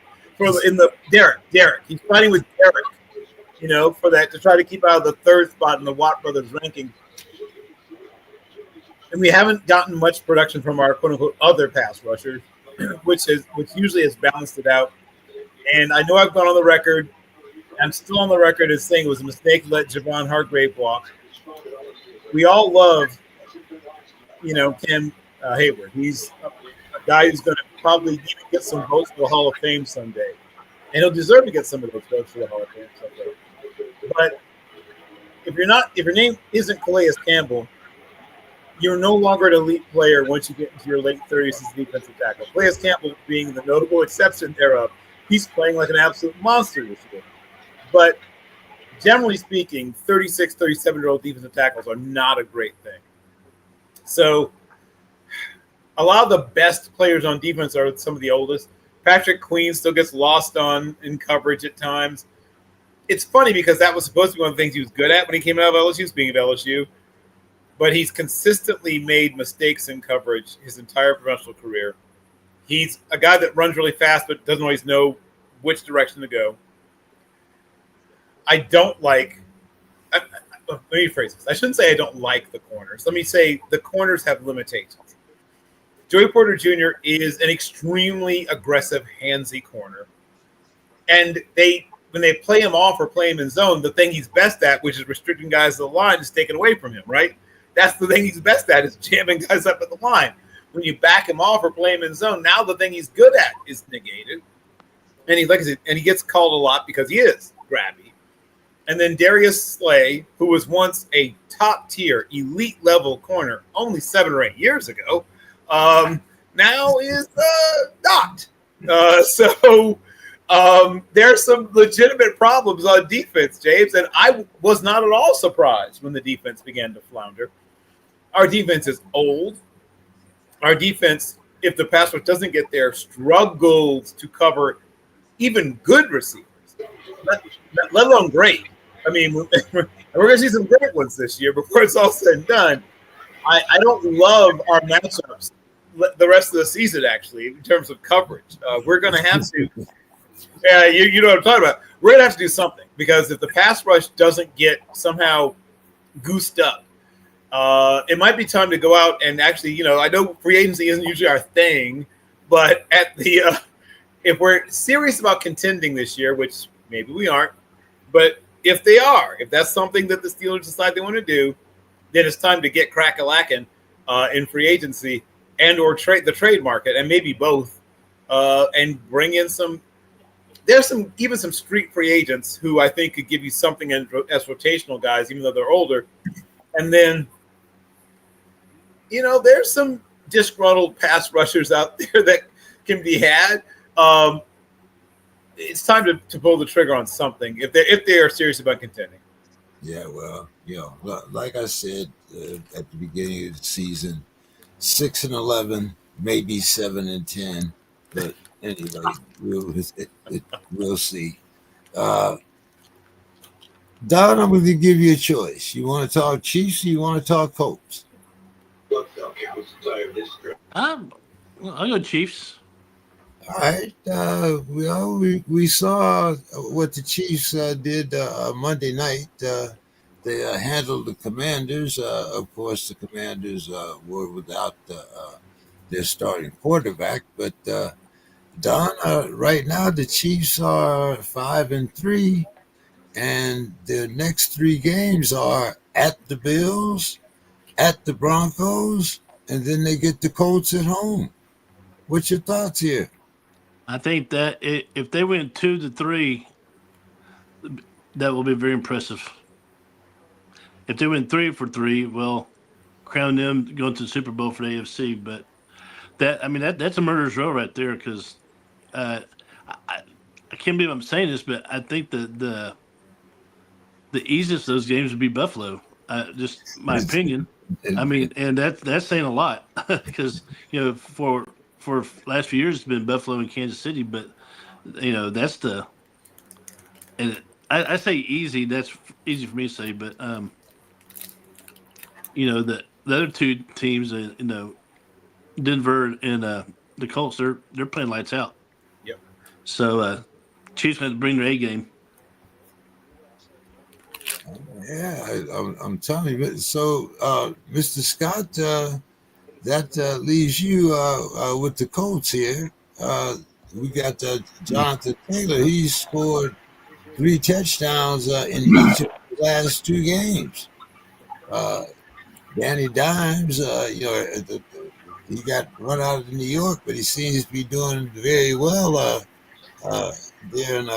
In the Derek. He's fighting with Derek, for that, to try to keep out of the third spot in the Watt brothers ranking. And we haven't gotten much production from our quote unquote other pass rushers, which usually has balanced it out. And I know I've gone on the record. I'm still on the record as saying it was a mistake to let Javon Hargrave walk. We all love, Cam Hayward. He's a guy who's going to probably even get some votes for the Hall of Fame someday. And he'll deserve to get some of those votes for the Hall of Fame someday. But if your name isn't Calais Campbell, you're no longer an elite player once you get into your late 30s as a defensive tackle. Calais Campbell being the notable exception thereof. He's playing like an absolute monster this year. But generally speaking, 36, 37-year-old defensive tackles are not a great thing. So a lot of the best players on defense are some of the oldest. Patrick Queen still gets lost on in coverage at times. It's funny because that was supposed to be one of the things he was good at when he came out of LSU, speaking of LSU. But he's consistently made mistakes in coverage his entire professional career. He's a guy that runs really fast but doesn't always know which direction to go. I don't like – let me rephrase this. I shouldn't say I don't like the corners. Let me say the corners have limitations. Joey Porter Jr. is an extremely aggressive, handsy corner. And when they play him off or play him in zone, the thing he's best at, which is restricting guys to the line, is taken away from him, right? That's the thing he's best at, is jamming guys up at the line. When you back him off or play him in zone, now the thing he's good at is negated. And he gets called a lot because he is grabby. And then Darius Slay, who was once a top-tier, elite-level corner only 7 or 8 years ago, now is not. So there's some legitimate problems on defense, James, and I was not at all surprised when the defense began to flounder. Our defense is old. Our defense, if the pass rush doesn't get there, struggles to cover even good receivers, let alone great. I mean, we're going to see some great ones this year before it's all said and done. I don't love our matchups the rest of the season, actually, in terms of coverage. We're going to have to – yeah, you know what I'm talking about. We're going to have to do something because if the pass rush doesn't get somehow goosed up, it might be time to go out and actually, I know free agency isn't usually our thing, but at the if we're serious about contending this year, which maybe we aren't, but if that's something that the Steelers decide they want to do, then it's time to get crack-a-lackin' in free agency and or the trade market, and maybe both, and bring in some – there's even some street free agents who I think could give you something as rotational guys, even though they're older. And then, there's some disgruntled pass rushers out there that can be had. It's time to pull the trigger on something if they are serious about contending. Yeah, well, like I said at the beginning of the season, 6-11, maybe 7-10, but anyway, we'll see. Don, I'm going to give you a choice. You want to talk Chiefs or you want to talk Colts? I'll go Chiefs. All right. We saw what the Chiefs did Monday night. They handled the Commanders. Of course, the Commanders were without their starting quarterback. But Don, right now the Chiefs are 5-3, and their next 3 games are at the Bills, at the Broncos, and then they get the Colts at home. What's your thoughts here? I think that if they went 2-3, that will be very impressive. If they went 3-3, well, crown them going to the Super Bowl for the AFC. But that's a murderer's row right there because I can't believe I'm saying this, but I think the easiest of those games would be Buffalo. Just my opinion. I mean, and that's saying a lot because for last few years it's been Buffalo and Kansas City, but that's and I say easy. That's easy for me to say, but the other two teams, Denver and the Colts, they're playing lights out. Yep. So Chiefs have to bring their A game. Yeah, I'm telling you. So, Mr. Scott, that leaves you with the Colts here. We got Jonathan Taylor. He scored 3 touchdowns in each of the last 2 games. Uh, Danny Dimes, he got run out of New York, but he seems to be doing very well uh, there in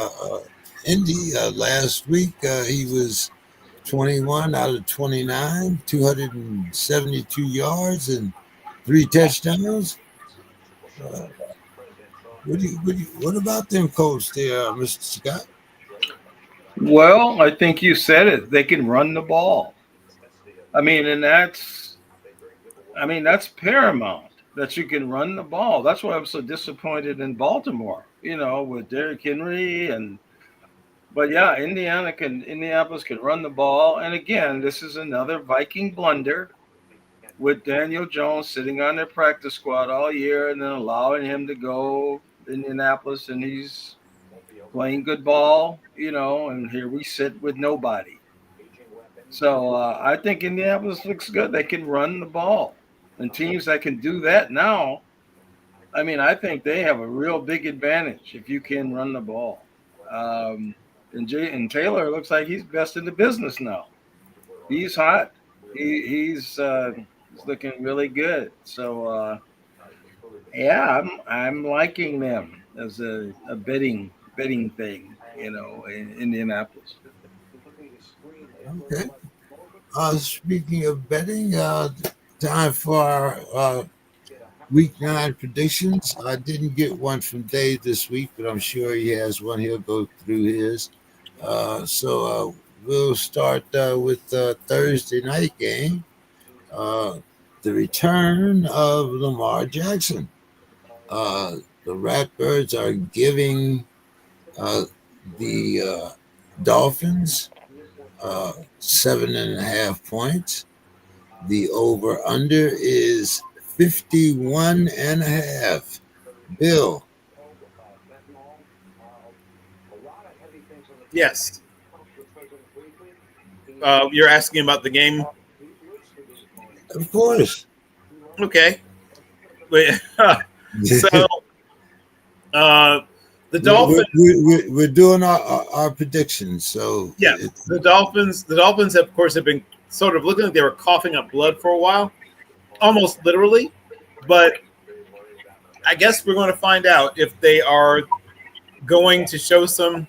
Indy. Last week, he was 21 out of 29, 272 yards and 3 touchdowns. Uh, what about them Colts there, Mr. Scott? Well, I think you said it. They can run the ball. That's paramount that you can run the ball. That's why I was so disappointed in Baltimore, with Derrick Henry but yeah, Indianapolis can run the ball. And again, this is another Viking blunder with Daniel Jones sitting on their practice squad all year and then allowing him to go to Indianapolis, and he's playing good ball, and here we sit with nobody. So I think Indianapolis looks good. They can run the ball. And teams that can do that now, I think they have a real big advantage if you can run the ball. And Taylor looks like he's best in the business now. He's hot. He's looking really good. So yeah, I'm liking them as a betting thing, in Indianapolis. Okay. Speaking of betting, time for our week 9 predictions. I didn't get one from Dave this week, but I'm sure he has one. He'll go through his. So we'll start with the Thursday night game. The return of Lamar Jackson. The Ratbirds are giving the Dolphins 7.5 points. The over under is 51.5. Bill. Yes. You're asking about the game? Of course. Okay. Wait, so the Dolphins. We're doing our predictions. So yeah, the Dolphins. The Dolphins, of course, have been sort of looking like they were coughing up blood for a while, almost literally. But I guess we're going to find out if they are going to show some,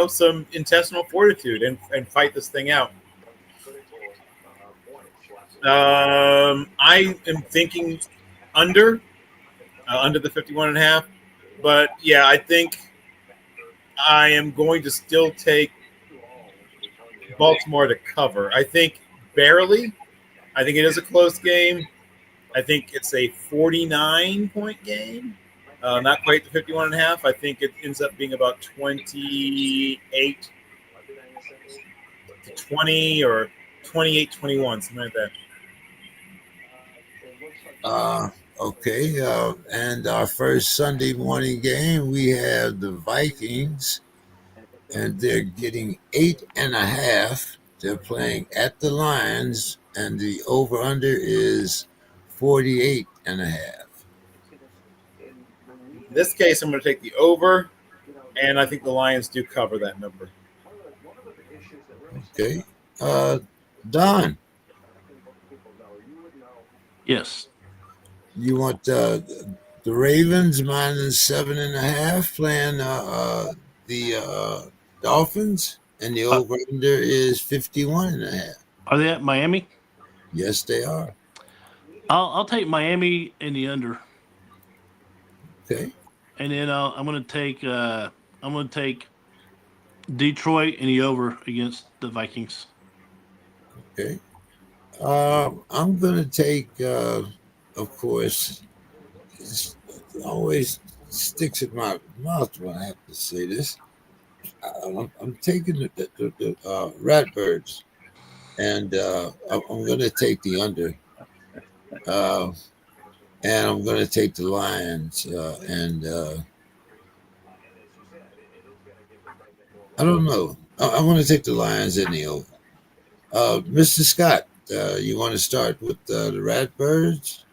some intestinal fortitude and fight this thing out. I am thinking under the 51.5. But yeah, I think I am going to still take Baltimore to cover. I think barely. I think it is a close game. I think it's a 49-point game. Not quite the 51.5. I think it ends up being about 28 to 20 or 28-21, something like that. Okay, and our first Sunday morning game, we have the Vikings, and they're getting 8.5. They're playing at the Lions, and the over/under is 48.5. In this case, I'm going to take the over, and I think the Lions do cover that number. Okay, Don. Yes. You want the Ravens minus 7.5 playing the Dolphins, and the over under is 51.5. Are they at Miami? Yes, they are. I'll take Miami in the under. Okay. And then I'm going to take Detroit in the over against the Vikings. Okay. I'm going to take, of course, it always sticks in my mouth when I have to say this. I'm taking the Ratbirds. and I'm going to take the under, and I'm going to take the Lions, and I don't know. I want to take the Lions in the over. Mr. Scott, you want to start with the Ratbirds?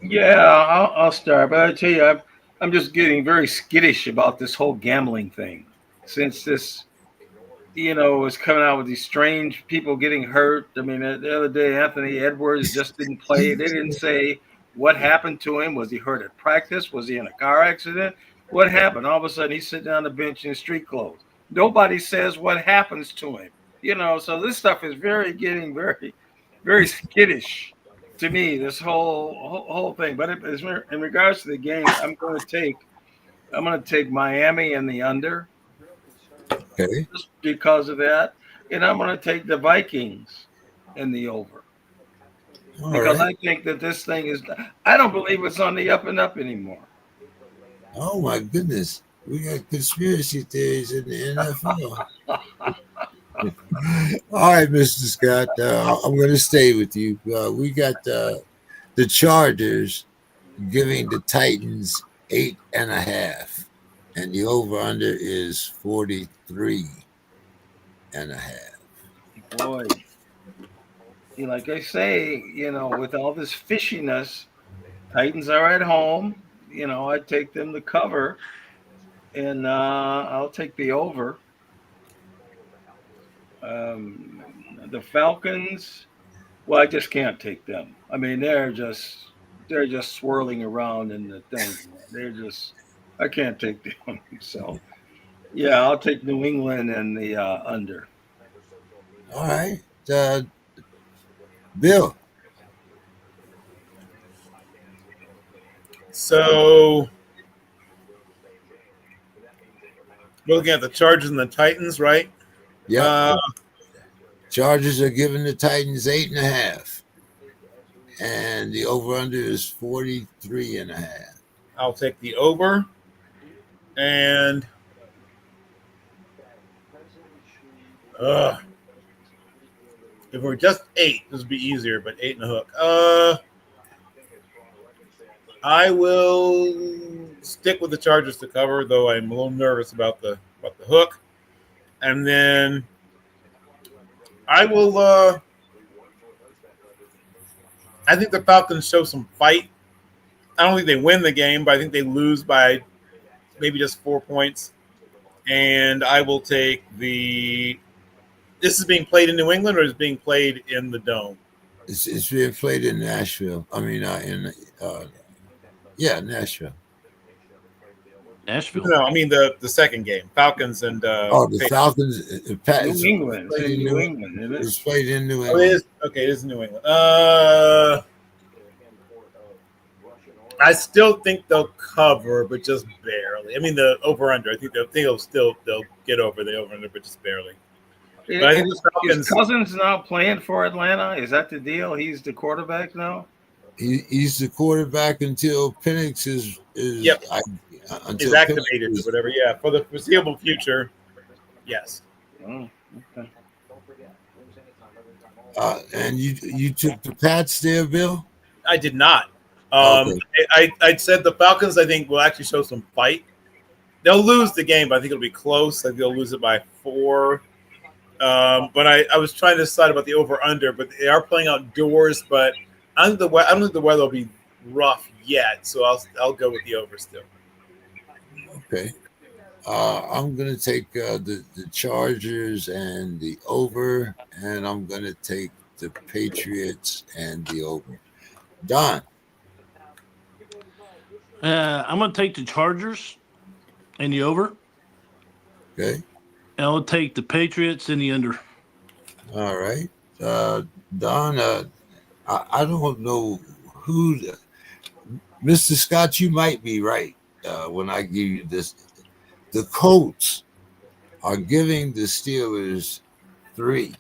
Yeah, I'll start, but I tell you, I'm just getting very skittish about this whole gambling thing since this, is coming out with these strange people getting hurt. I mean, the other day, Anthony Edwards just didn't play. They didn't say what happened to him. Was he hurt at practice? Was he in a car accident? What happened? All of a sudden, he's sitting on the bench in street clothes. Nobody says what happens to him. So this stuff is getting very, very skittish to me. This whole thing. But in regards to the game, I'm going to take Miami in the under Okay. just because of that. And I'm going to take the Vikings in the over All because right. I think that this thing I don't believe it's on the up and up anymore. Oh, my goodness. We got conspiracy theories in the NFL. All right, Mr. Scott, I'm going to stay with you. We got the Chargers giving the Titans 8.5, and the over/under is 43.5. Boy, like I say, with all this fishiness, Titans are at home. I take them to cover, and I'll take the over. The Falcons, well, I just can't take them. I mean, they're just swirling around in the thing. I can't take them. So yeah, I'll take New England and the under. All right. Bill. So we're looking at the Chargers and the Titans, right? Yeah. Chargers are giving the Titans 8.5, and the over/under is 43.5. I'll take the over. And if we're just 8, this would be easier, but 8 and a hook. I will stick with the Chargers to cover, though I'm a little nervous about the hook. And then I will. I think the Falcons show some fight. I don't think they win the game, but I think they lose by maybe just 4 points. And I will take the. This is being played in New England, or is it being played in the Dome? It's being played in Nashville. I mean, Nashville. Nashville. No, I mean the second game, Falcons and. The Falcons. New England. It's in New England. It's played in New Oh, England. it is? Okay, it is New England. I still think they'll cover, but just barely. I mean, the over/under. I think they'll get over the over/under, but just barely. But I think the Falcons. Is Cousins now playing for Atlanta? Is that the deal? He's the quarterback now. He's the quarterback until Penix is Yep. Is activated or whatever. Yeah, for the foreseeable future. Yes. Oh, okay. And you took the Pats there, Bill? I did not. Okay. I said the Falcons, I think, will actually show some fight. They'll lose the game, but I think it'll be close. I think they'll lose it by 4. But I was trying to decide about the over/under, but they are playing outdoors. But I don't think the weather will be rough yet, so I'll go with the over still. Okay. I'm going to take the Chargers and the over, and I'm going to take the Patriots and the over. Don. I'm going to take the Chargers and the over. Okay. And I'll take the Patriots and the under. All right. Don, I don't know who. Mr. Scott, you might be right when I give you this. The Colts are giving the Steelers 3.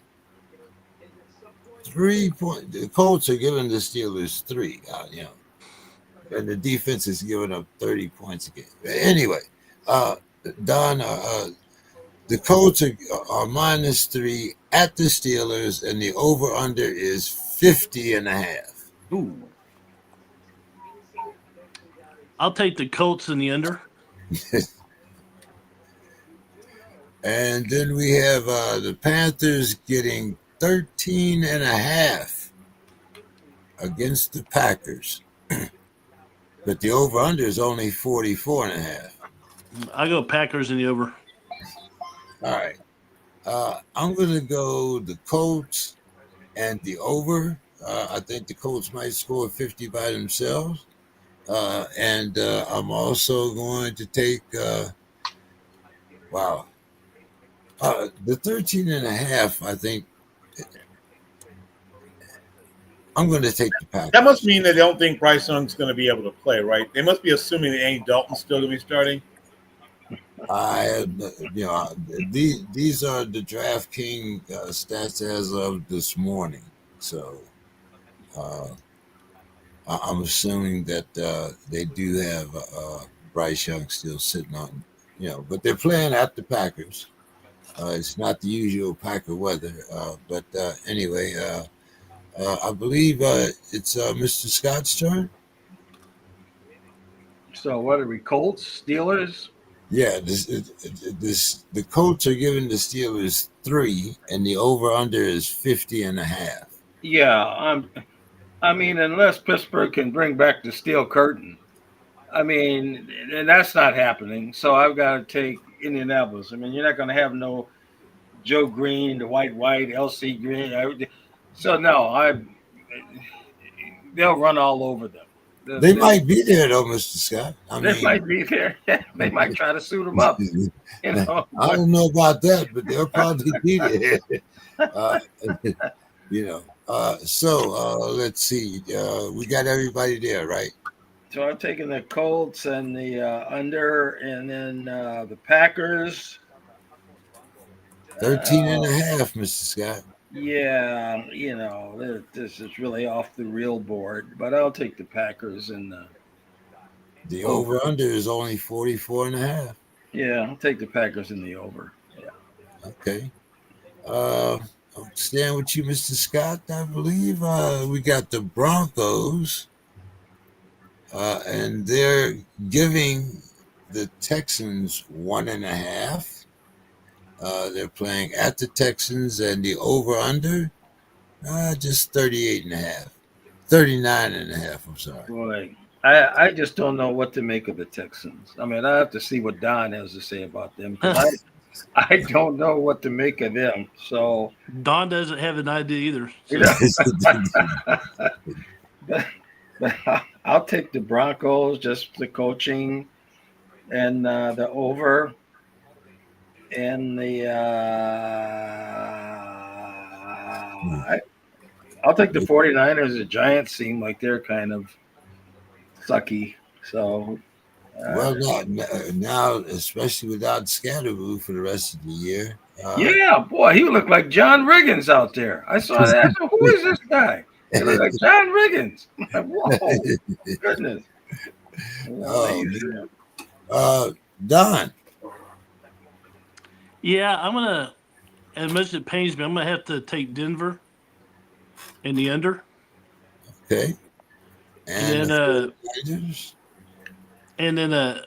3 points. The Colts are giving the Steelers 3. And the defense is giving up 30 points a game. Anyway, Don, the Colts are -3 at the Steelers, and the over-under is 50.5. Ooh. I'll take the Colts in the under. And then we have the Panthers getting 13.5 against the Packers. But the over-under is only 44.5. I go Packers in the over. All right. I'm going to go the Colts and the over. I think the Colts might score 50 by themselves. And I'm also going to take, the 13.5, I think. I'm going to take the Packers. That must mean they don't think Bryce Young's going to be able to play, right? They must be assuming that Andy Dalton's still going to be starting. These are the DraftKings stats as of this morning. So I'm assuming that they do have Bryce Young still sitting on, but they're playing at the Packers. It's not the usual Packer weather. But anyway, I believe it's Mr. Scott's turn. So what are we? Colts, Steelers? Yeah, the Colts are giving the Steelers 3, and the over/under is 50.5. Yeah, I mean, unless Pittsburgh can bring back the steel curtain, I mean, and that's not happening. So I've got to take Indianapolis. I mean, you're not going to have no Joe Green, the white, LC Green. So no, they'll run all over them. They might be there though, Mr. Scott. They might be there. They might try to suit them up. I don't know about that, but they'll probably be there. Let's see. We got everybody there, right? So I'm taking the Colts and the under, and then the Packers. 13.5, Mr. Scott. Yeah, this is really off the real board, but I'll take the Packers and the over/under is only 44.5. Yeah, I'll take the Packers in the over. Yeah. Okay. I'll stand with you, Mr. Scott. I believe we got the Broncos, and they're giving the Texans 1.5. They're playing at the Texans, and the over/under just 38.5, 39.5. I'm sorry. Boy, I just don't know what to make of the Texans. I mean, I have to see what Don has to say about them. I don't know what to make of them. So Don doesn't have an idea either. So. but I'll take the Broncos, just the coaching, and the over. And I'll take the 49ers. The Giants seem like they're kind of sucky. So, now, especially without Scatterboo for the rest of the year. Yeah, boy, he looked like John Riggins out there. I saw that. I said, who is this guy? He looked like John Riggins. Whoa, goodness. Don. Yeah, I'm gonna. As much as it pains me, I'm gonna have to take Denver in the under. Okay. And then are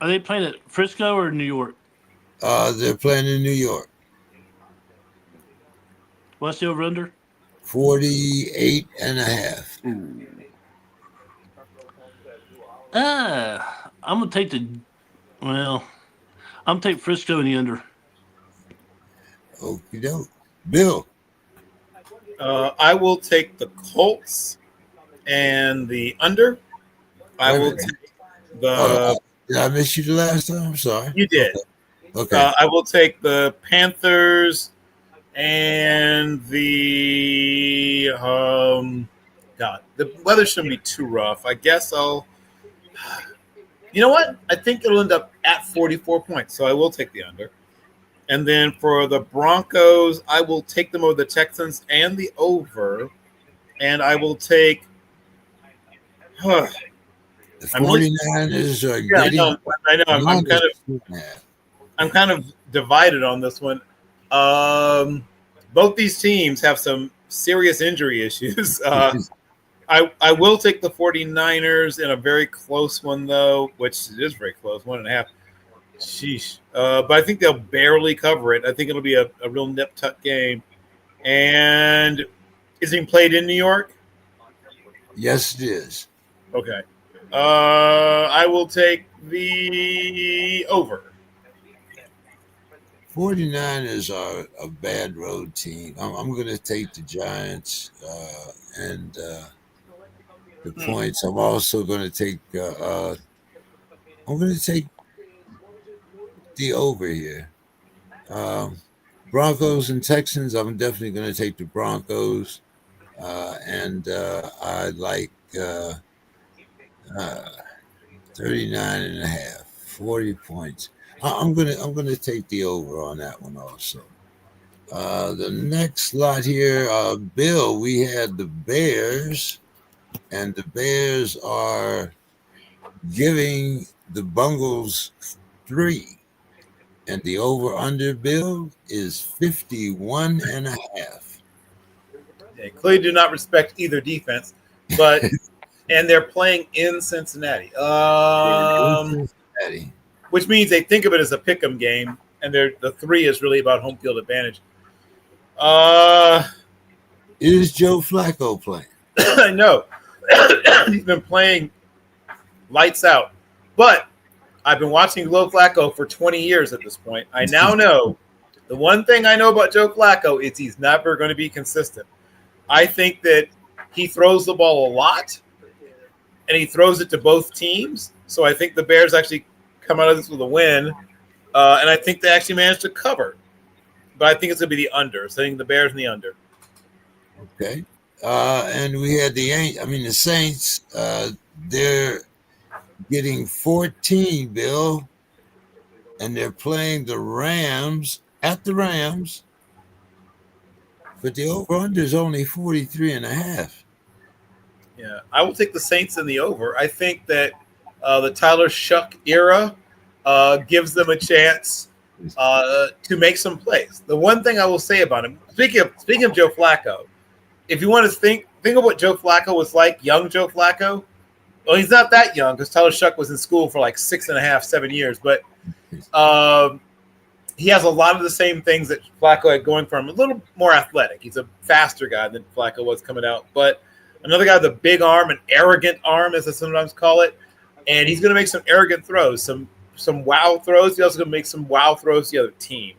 they playing at Frisco or New York? They're playing in New York. What's the over under? 48.5. I'm gonna take I'm gonna take Frisco in the under. Okie doke. Bill. I will take the Colts and the under. I will take the. Did I miss you the last time? I'm sorry. You did. Okay. I will take the Panthers and the. God, the weather shouldn't be too rough. I guess I'll. You know what? I think it'll end up at 44 points, so I will take the under. And then for the Broncos, I will take them over the Texans and the over. And I will take. The 49ers are getting. I know. I'm kind of divided on this one. Both these teams have some serious injury issues. I will take the 49ers in a very close one, though, which is very close, 1.5. Sheesh. But I think they'll barely cover it. I think it'll be a real nip-tuck game. And is it played in New York? Yes, it is. Okay. I will take the over. 49ers are a bad road team. I'm going to take the Giants and the points. I'm also going to take. I'm going to take the over here. Broncos and Texans. I'm definitely going to take the Broncos, and I like 39.5, 40 points. I'm gonna take the over on that one also. The next lot here, Bill, we had the Bears, and the Bears are giving the Bungles 3, and the over-under, Bill, is 51.5. They clearly do not respect either defense, but and they're playing in Cincinnati, Cincinnati. which means they think of it as a pick'em game, and the 3 is really about home field advantage. Is Joe Flacco playing? I know he's been playing lights out, but I've been watching Joe Flacco for 20 years at this point. I now know the one thing I know about Joe Flacco is he's never going to be consistent. I think that he throws the ball a lot, and he throws it to both teams. So I think the Bears actually come out of this with a win, and I think they actually managed to cover. But I think it's going to be the under. So I think the Bears and the under. Okay. And we had the Saints. They're getting 14, Bill, and they're playing the Rams at the Rams. But the over-under is only 43.5. Yeah, I will take the Saints in the over. I think that the Tyler Shuck era gives them a chance to make some plays. The one thing I will say about him, speaking of Joe Flacco, if you want to think of what Joe Flacco was like, young Joe Flacco. Well, he's not that young because Tyler Shuck was in school for like 6.5, 7 years, but he has a lot of the same things that Flacco had going for him. A little more athletic. He's a faster guy than Flacco was coming out, but another guy with a big arm, an arrogant arm, as I sometimes call it, and he's going to make some arrogant throws, some wow throws. He's also going to make some wow throws to the other team.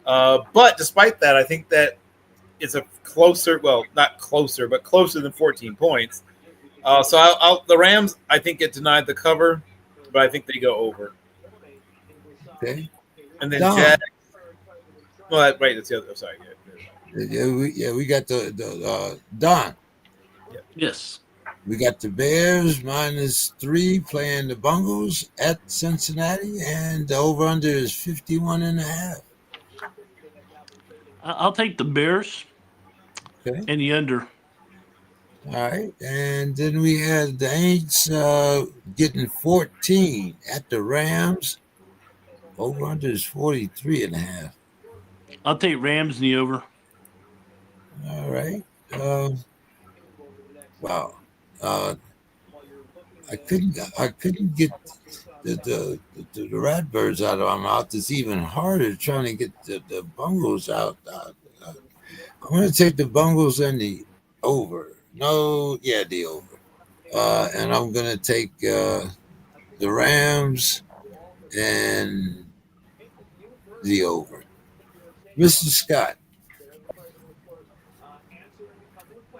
But despite that, I think that it's a closer, well, not closer, but closer than 14 points. So the Rams, I think, get denied the cover, but I think they go over. Okay. And then Don. Jags. Well, right, that's the other. Sorry. We got the Don. Yes. We got the Bears -3 playing the Bungles at Cincinnati, and the over-under is 51.5. I'll take the Bears Okay. and the under. All right. And then we had the Aints getting 14 at the Rams. Over-under is 43.5. I'll take Rams and the over. All right. Wow. I couldn't get the Ratbirds out of my mouth. It's even harder trying to get the Bungles out. I'm going to take the Bungles and the over. The over. And I'm going to take the Rams and the over. Mr. Scott,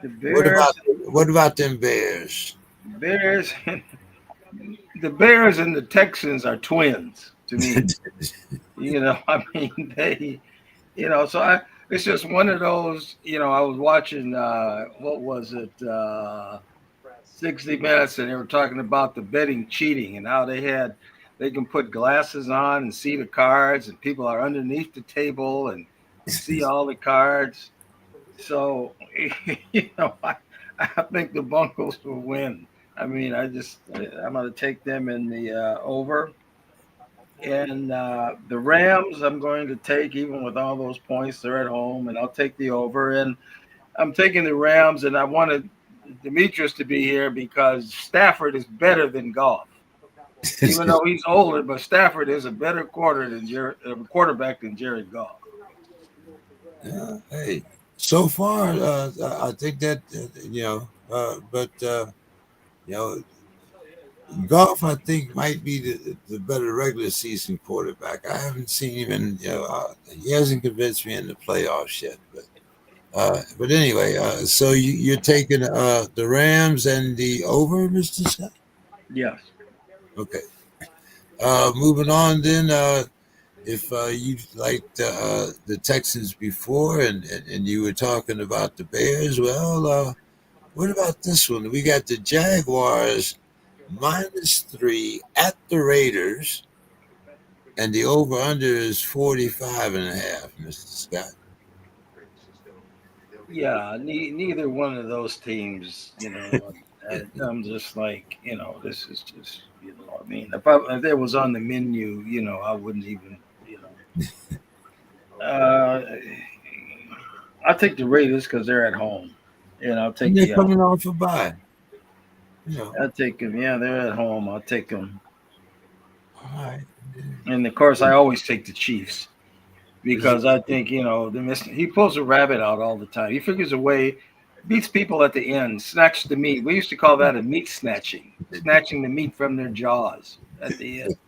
The Bears. what about them Bears? Bears. The Bears and the Texans are twins to me. It's just one of those, I was watching, what was it, 60 Minutes, and they were talking about the betting cheating and how they can put glasses on and see the cards, and people are underneath the table and see all the cards. So, I think the Bungles will win. I mean, I'm going to take them in the over. And the Rams, I'm going to take, even with all those points, they're at home, and I'll take the over. And I'm taking the Rams, and I wanted Demetrius to be here because Stafford is better than Goff. Even though he's older, but Stafford is a better quarterback than Jared Goff. Hey, so far, I think that but Goff, I think, might be the better regular season quarterback. I haven't seen him in, he hasn't convinced me in the playoffs yet. But anyway, so you're taking the Rams and the over, Mr. Scott? Yes. Okay. Moving on then, if you liked the Texans before and you were talking about the Bears, well, what about this one? We got the Jaguars -3 at the Raiders, and the over-under is 45.5, Mr. Scott. Yeah, neither one of those teams, I'm just like, this is just, I mean, if it was on the menu, I wouldn't even, I'll take the Raiders because they're at home, and I'll take They're coming off a bye. I'll take them. Yeah, they're at home. I'll take them. All right. And of course, I always take the Chiefs because I think he pulls a rabbit out all the time. He figures a way, beats people at the end, snatch the meat. We used to call that a meat snatching the meat from their jaws at the end.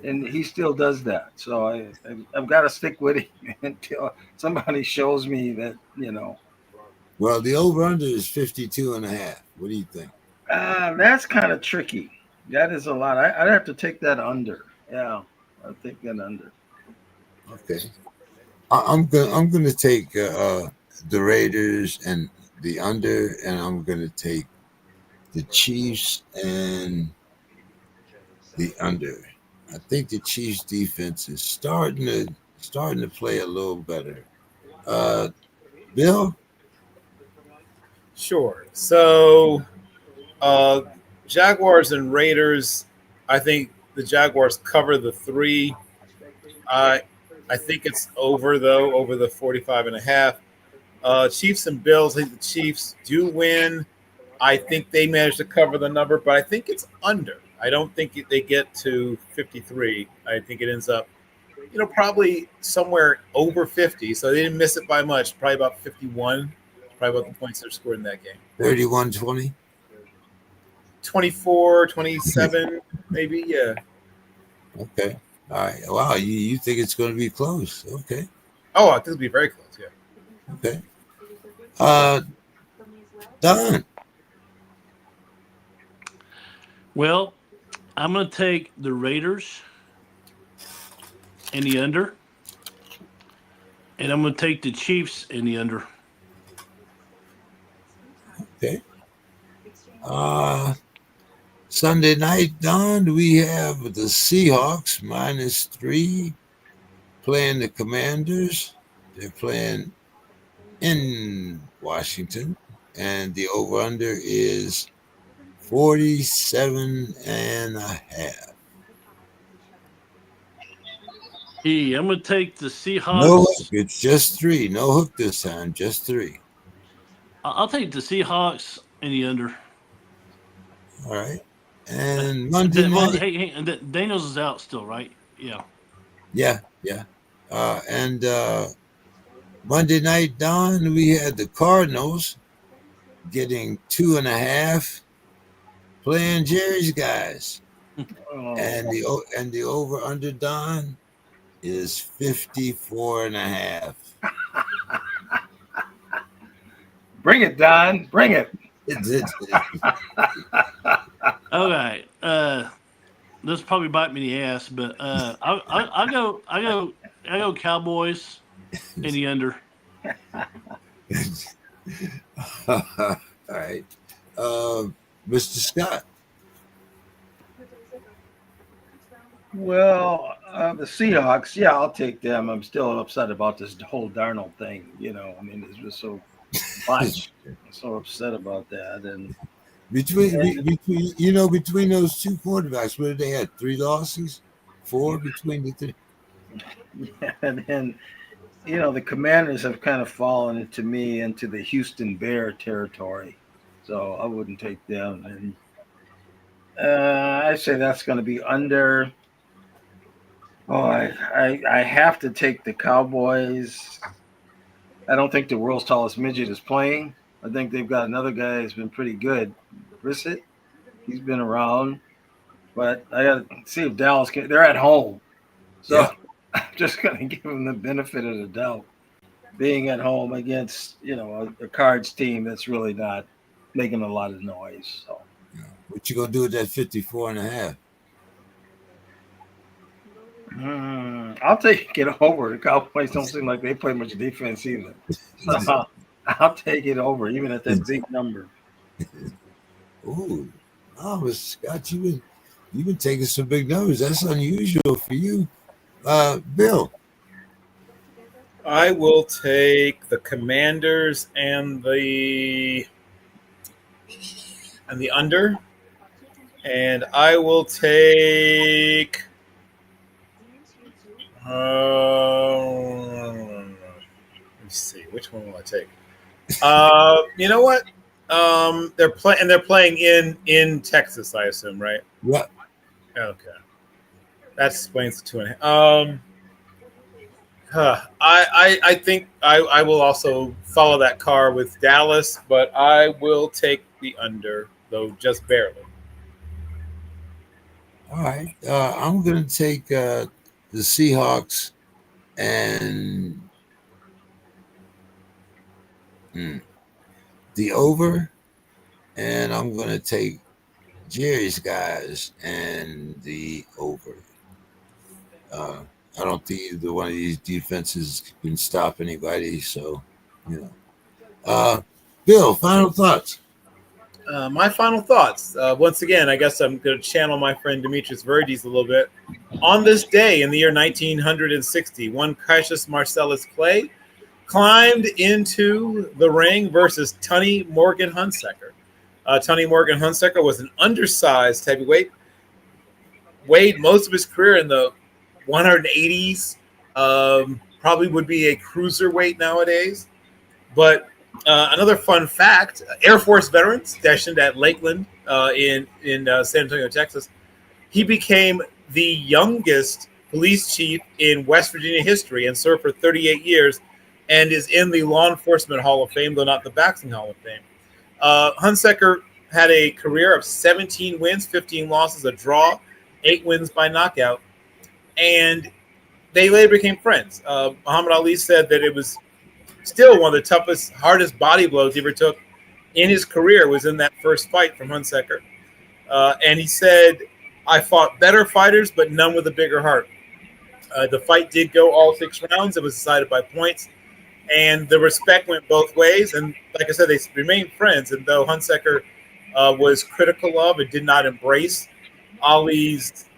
And he still does that. So I've got to stick with him until somebody shows me that, Well, the over-under is 52.5. What do you think? That's kind of tricky. That is a lot. I'd have to take that under. Yeah, I'll take that under. Okay. I'm gonna take the Raiders and the under, and I'm gonna take the Chiefs and the under. I think the Chiefs defense is starting to play a little better. Bill? Sure. So, Jaguars and Raiders. I think the Jaguars cover the 3. I think it's over though, over the 45.5. Chiefs and Bills. I think the Chiefs do win. I think they managed to cover the number, but I think it's under. I don't think they get to 53. I think it ends up, probably somewhere over 50. So they didn't miss it by much. Probably about 51. Probably about the points they're scored in that game. 31-20? 24, 27, maybe. Yeah. Okay. All right. Wow. You think it's going to be close? Okay. Oh, I think it'll be very close. Yeah. Okay. Don. Well, I'm going to take the Raiders in the under, and I'm going to take the Chiefs in the under. Okay. Sunday night, Don, we have the Seahawks -3 playing the Commanders. They're playing in Washington, and the over-under is 47.5. Hey, I'm going to take the Seahawks. No hook. It's just 3. No hook this time. Just 3. I'll take the Seahawks in the under. All right. And Monday night. Well, hey, Daniels is out still, right? Yeah. Yeah. And Monday night, Don, we had the Cardinals getting 2.5 playing Jerry's guys. Oh. And the over-under, Don, is 54.5. Bring it, Don. Bring it. Okay. This will probably bite me in the ass, but I go Cowboys in the under. All right. Mr. Scott. Well, the Seahawks, yeah, I'll take them. I'm still upset about this whole Darnold thing. I mean, it's just so much. I'm so upset about that. And between those two quarterbacks, what did they have? 3 losses? 4 between the three. And then, the Commanders have kind of fallen into the Houston Bear territory. So I wouldn't take them. And I say that's going to be under. Oh, I have to take the Cowboys. I don't think the world's tallest midget is playing. I think they've got another guy who's been pretty good. Brissett, he's been around. But I got to see if Dallas can. They're at home. So Yeah. I'm just going to give them the benefit of the doubt. Being at home against, a Cards team that's really not making a lot of noise. So What you going to do with that 54.5? I'll take it over. The Cowboys don't seem like they play much defense either. So I'll take it over, even at that big number. Ooh, no, Scott, you've been taking some big numbers. That's unusual for you. Bill. I will take the Commanders and the under, and I will take. Let me see. Which one will I take? You know what? They're playing in Texas, I assume, right? What? Okay, that explains the 2.5. I think I will also follow that car with Dallas, but I will take the under, though just barely. All right. I'm going to take the Seahawks and the over, and I'm going to take Jerry's guys and the over. I don't think either one of these defenses can stop anybody. So, Bill, final thoughts. My final thoughts. Once again, I guess I'm going to channel my friend Demetrius Verdes a little bit. On this day in the year 1960, one Cassius Marcellus Clay climbed into the ring versus Tunney Morgan Hunsaker. Tunney Morgan Hunsaker was an undersized heavyweight, weighed most of his career in the 180s, probably would be a cruiserweight nowadays. But another fun fact, Air Force veteran stationed at Lakeland in San Antonio, Texas, he became the youngest police chief in West Virginia history and served for 38 years and is in the Law Enforcement Hall of Fame, though not the Boxing Hall of Fame. Hunsaker had a career of 17 wins, 15 losses, a draw, 8 wins by knockout, and they later became friends. Muhammad Ali said that it was still one of the toughest, hardest body blows he ever took in his career was in that first fight from Hunsaker. And he said, I fought better fighters, but none with a bigger heart. The fight did go all 6 rounds. It was decided by points. And the respect went both ways. And like I said, they remained friends. And though Hunsaker was critical of and did not embrace Ali's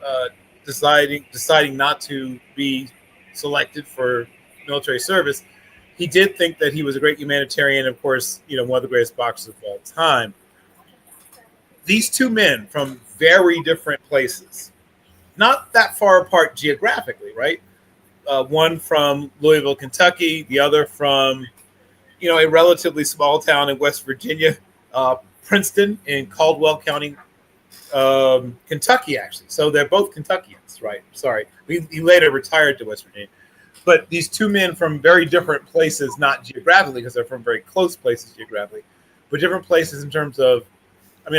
deciding not to be selected for military service, he did think that he was a great humanitarian, of course, one of the greatest boxers of all time. These two men from very different places, not that far apart geographically, right? One from Louisville, Kentucky, the other from, a relatively small town in West Virginia, Princeton in Caldwell County, Kentucky, actually. So they're both Kentuckians, right? Sorry. He later retired to West Virginia. But these two men from very different places, not geographically, because they're from very close places geographically, but different places in terms of,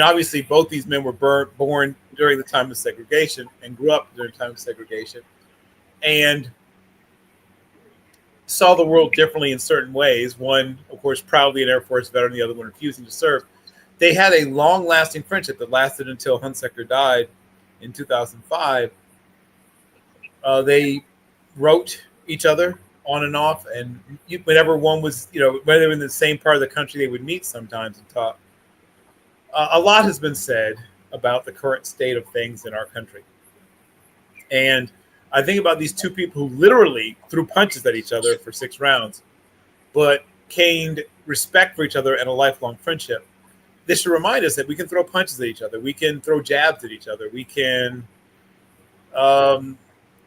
obviously both these men were born during the time of segregation and grew up during the time of segregation and saw the world differently in certain ways. One, of course, proudly an Air Force veteran, the other one refusing to serve. They had a long-lasting friendship that lasted until Hunsaker died in 2005. They wrote each other on and off, and whenever one was, when they were in the same part of the country, they would meet sometimes and talk. A lot has been said about the current state of things in our country. And I think about these two people who literally threw punches at each other for 6 rounds, but gained respect for each other and a lifelong friendship. This should remind us that we can throw punches at each other. We can throw jabs at each other. We can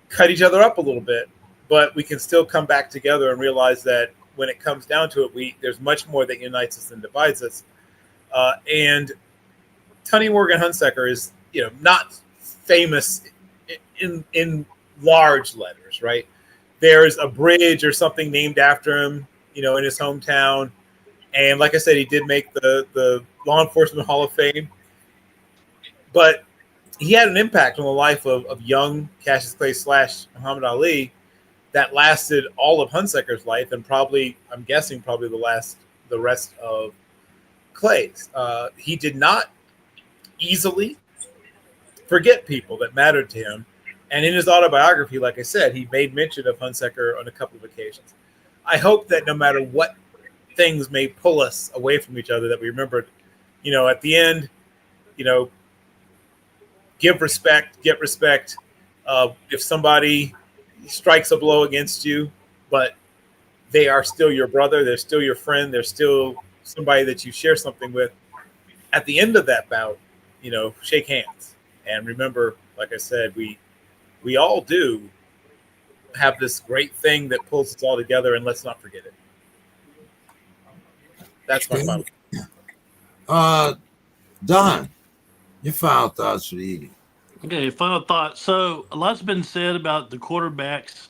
cut each other up a little bit, but we can still come back together and realize that when it comes down to it, there's much more that unites us than divides us. And Tony Morgan Hunsaker is, not famous in large letters, right? There's a bridge or something named after him, in his hometown. And like I said, he did make the Law Enforcement Hall of Fame. But he had an impact on the life of young Cassius Clay / Muhammad Ali that lasted all of Hunsaker's life, and I'm guessing the rest of Clay's. He did not easily forget people that mattered to him. And in his autobiography, like I said, he made mention of Hunsaker on a couple of occasions. I hope that no matter what things may pull us away from each other, that we remember, at the end, give respect, get respect. If somebody strikes a blow against you, but they are still your brother, they're still your friend, they're still somebody that you share something with, at the end of that bout, shake hands. And remember, like I said, we all do have this great thing that pulls us all together, and let's not forget it. That's my final. Don, your final thoughts for the evening. Okay, final thought. So a lot's been said about the quarterbacks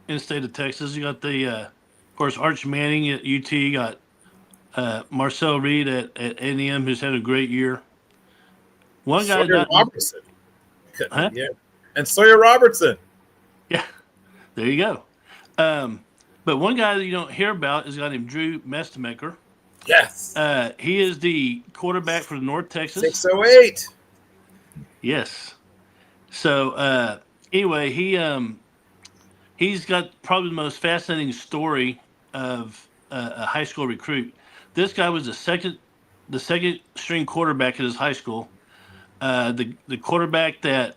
in the state of Texas. You got of course, Arch Manning at UT. You got Marcel Reed at A&M, who's had a great year. One guy, Sawyer Robertson. Huh? Yeah, and Sawyer Robertson. Yeah, there you go. But one guy that you don't hear about is a guy named Drew Mestemacher. Yes. He is the quarterback for North Texas. 608. Yes. So anyway, he's got probably the most fascinating story of a high school recruit. This guy was the second string quarterback at his high school. The quarterback that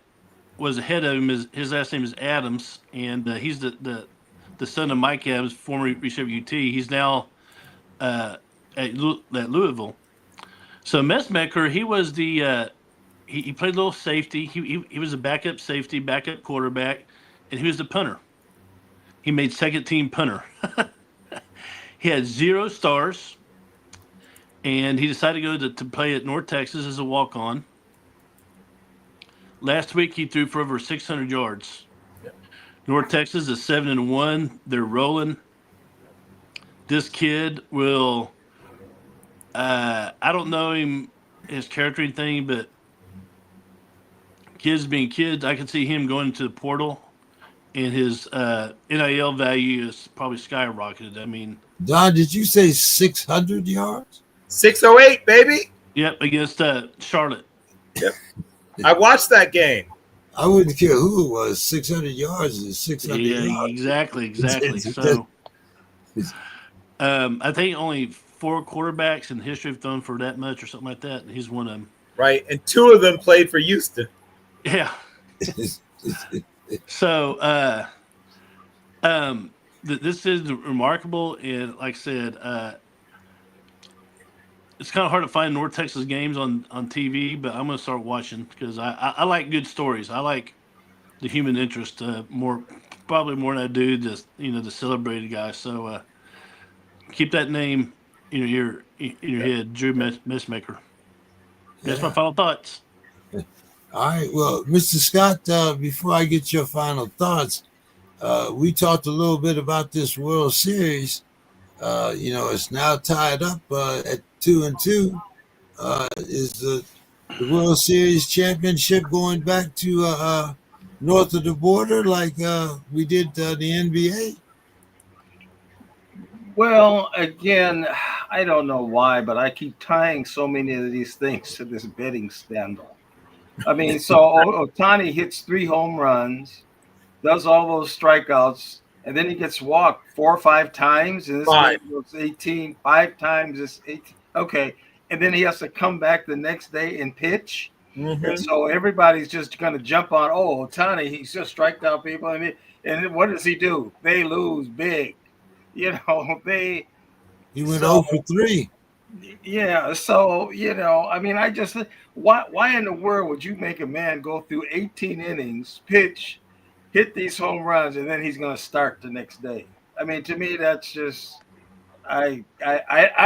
was ahead of him his last name is Adams, and he's the son of Mike Adams, former receiver at UT. He's now at Louisville. So Messmaker, he was he played a little safety. He was a backup safety, backup quarterback, and he was the punter. He made second team punter. He had 0 stars, and he decided to go to play at North Texas as a walk-on. Last week, he threw for over 600 yards. Yep. North Texas is 7-1. They're rolling. This kid will. I don't know his character and thing, but kids being kids, I can see him going to the portal, and his NIL value is probably skyrocketed. I mean, Don, did you say 600 yards? 608, baby. Yep, against Charlotte. Yep. I watched that game. I wouldn't care who it was. 600 yards is 600 yards. Exactly. So, I think only 4 quarterbacks in history have thrown for that much or something like that, and he's one of them. Right, and 2 of them played for Houston. Yeah. So, this is remarkable, and like I said, it's kind of hard to find North Texas games on TV, but I'm going to start watching because I like good stories. I like the human interest probably more than I do the celebrated guy. So keep that name in your head, Drew Messmaker. That's my final thoughts. All right. Well, Mr. Scott, before I get your final thoughts, we talked a little bit about this World Series. It's now tied up at 2-2. Is the World Series championship going back to north of the border like we did the NBA? Well, again, I don't know why, but I keep tying so many of these things to this betting scandal. I mean, so Ohtani hits 3 home runs, does all those strikeouts, and then he gets walked 4 or 5 times. And this game goes 18. 5 times is 18. Okay. And then he has to come back the next day and pitch. Mm-hmm. And so everybody's just going to jump on, Ohtani, he's just striked out people. And what does he do? They lose big. He went 0 for 3. Yeah. So, I mean, I just, why in the world would you make a man go through 18 innings, pitch, hit these home runs, and then he's going to start the next day. I mean, to me, that's just I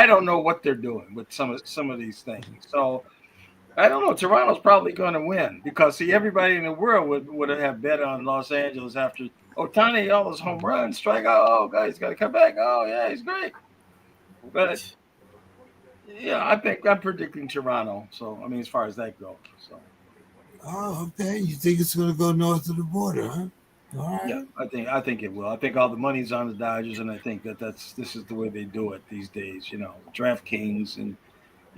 don't know what they're doing with some of these things. So I don't know. Toronto's probably going to win because see, everybody in the world would have bet on Los Angeles after Ohtani, all those home runs, strike out. Oh, God, he's got to come back. Oh, yeah, he's great. But yeah, I think I'm predicting Toronto. So I mean, as far as that goes. So. Oh, okay. You think it's going to go north of the border, huh? All right. Yeah, I think it will. I think all the money's on the Dodgers, and I think this is the way they do it these days. You know, DraftKings and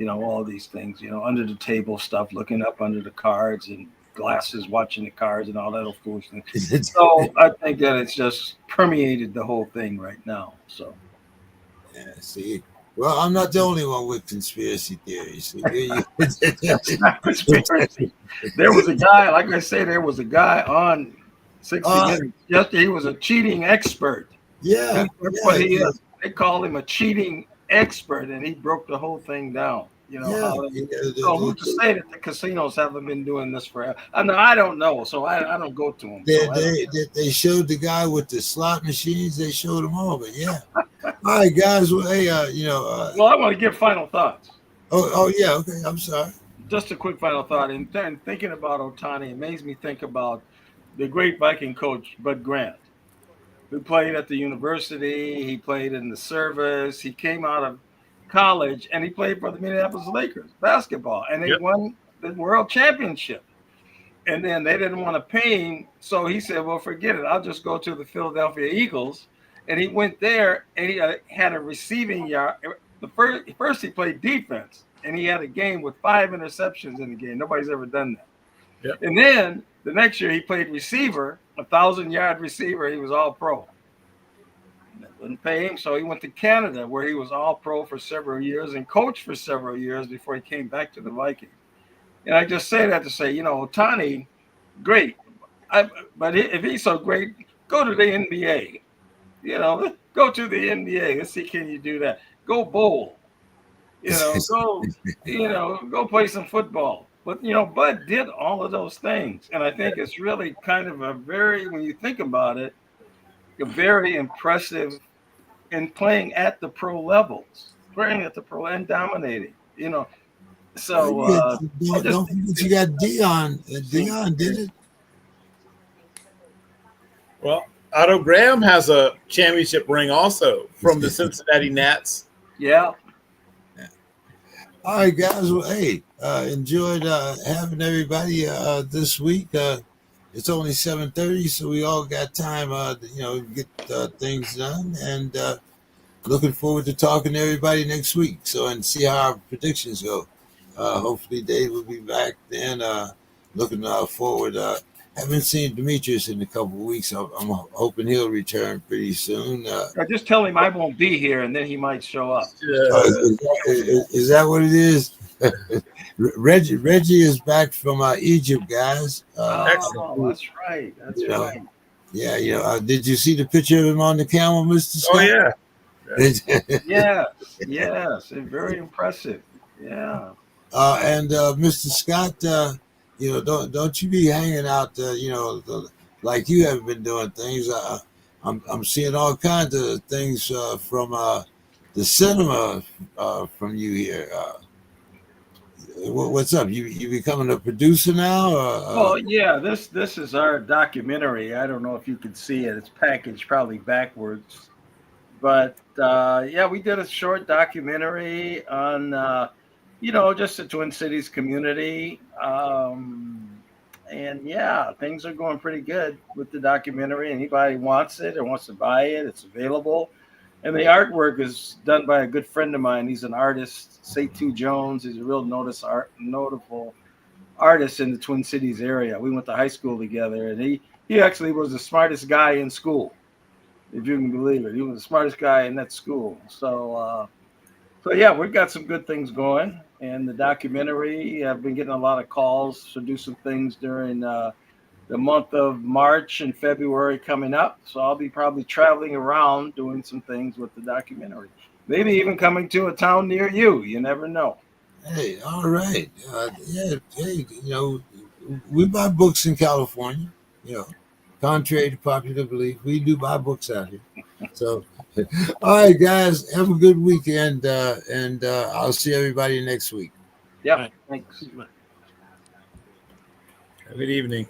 all these things. You know, under the table stuff, looking up under the cards and glasses, watching the cards and all that old foolishness. So I think that it's just permeated the whole thing right now. So Yeah. See. Well, I'm not the only one with conspiracy theories. it's not conspiracy. There was a guy, like I say, on 60 Minutes. Yesterday, he was a cheating expert. Yeah. That's what he is. They call him a cheating expert, and he broke the whole thing down. So who's to say that the casinos haven't been doing this forever? I don't know, so I don't go to them. They showed the guy with the slot machines. They showed them all, but yeah. All right, guys. Well, hey, well, I want to give final thoughts. Oh, yeah. Okay, I'm sorry. Just a quick final thought. And thinking about Ohtani, it makes me think about the great Viking coach Bud Grant, who played at the university. He played in the service. He came out of college and he played for the Minneapolis Lakers basketball, and they won the world championship. And then they didn't want to pay him, so he said, "Well, forget it. I'll just go to the Philadelphia Eagles." And he went there, and he had a receiving yard. First he played defense, and he had a game with 5 interceptions in the game. Nobody's ever done that. Yep. And then the next year he played receiver, 1,000-yard receiver. He was all pro. They wouldn't pay him, so he went to Canada, where he was all pro for several years and coached for several years before he came back to the Vikings. And I just say that to say, Ohtani, great. But if he's so great, go to the NBA. Go to the NBA. Let's see, can you do that? Go bowl. Go play some football. But, Bud did all of those things. And I think it's really kind of when you think about it, a very impressive in playing at the pro levels, and dominating, So don't forget you got Dion. Dion did it. Well, Otto Graham has a championship ring also from the Cincinnati Nats. Yeah. All right, guys. Well, hey, enjoyed having everybody this week. It's only 7:30, so we all got time to get things done, and looking forward to talking to everybody next week. So and see how our predictions go. Hopefully, Dave will be back then. Looking forward. Haven't seen Demetrius in a couple of weeks. I'm hoping he'll return pretty soon. Just tell him I won't be here, and then he might show up. Is that what it is? Reggie is back from Egypt, guys. That's right. That's right. Yeah, did you see the picture of him on the camel, Mr. Scott? Oh, yeah. Yes. Very impressive. Yeah. And Mr. Scott, don't you be hanging out, like you have been doing things. I'm seeing all kinds of things from the cinema from you here. What's up? You becoming a producer now? Well, yeah. This is our documentary. I don't know if you can see it. It's packaged probably backwards, but we did a short documentary on. Just the Twin Cities community. And things are going pretty good with the documentary. Anybody wants it or wants to buy it, it's available. And the artwork is done by a good friend of mine. He's an artist, Seitu Jones. He's a real notable artist in the Twin Cities area. We went to high school together, and he actually was the smartest guy in school, if you can believe it. He was the smartest guy in that school. So we've got some good things going. And the documentary, I've been getting a lot of calls to do some things during the month of March and February coming up. So I'll be probably traveling around doing some things with the documentary. Maybe even coming to a town near you. You never know. Hey, all right. Hey, we buy books in California. contrary to popular belief. We do buy books out here. So, all right, guys, have a good weekend, and I'll see everybody next week. Yeah. Right. Thanks. Good evening.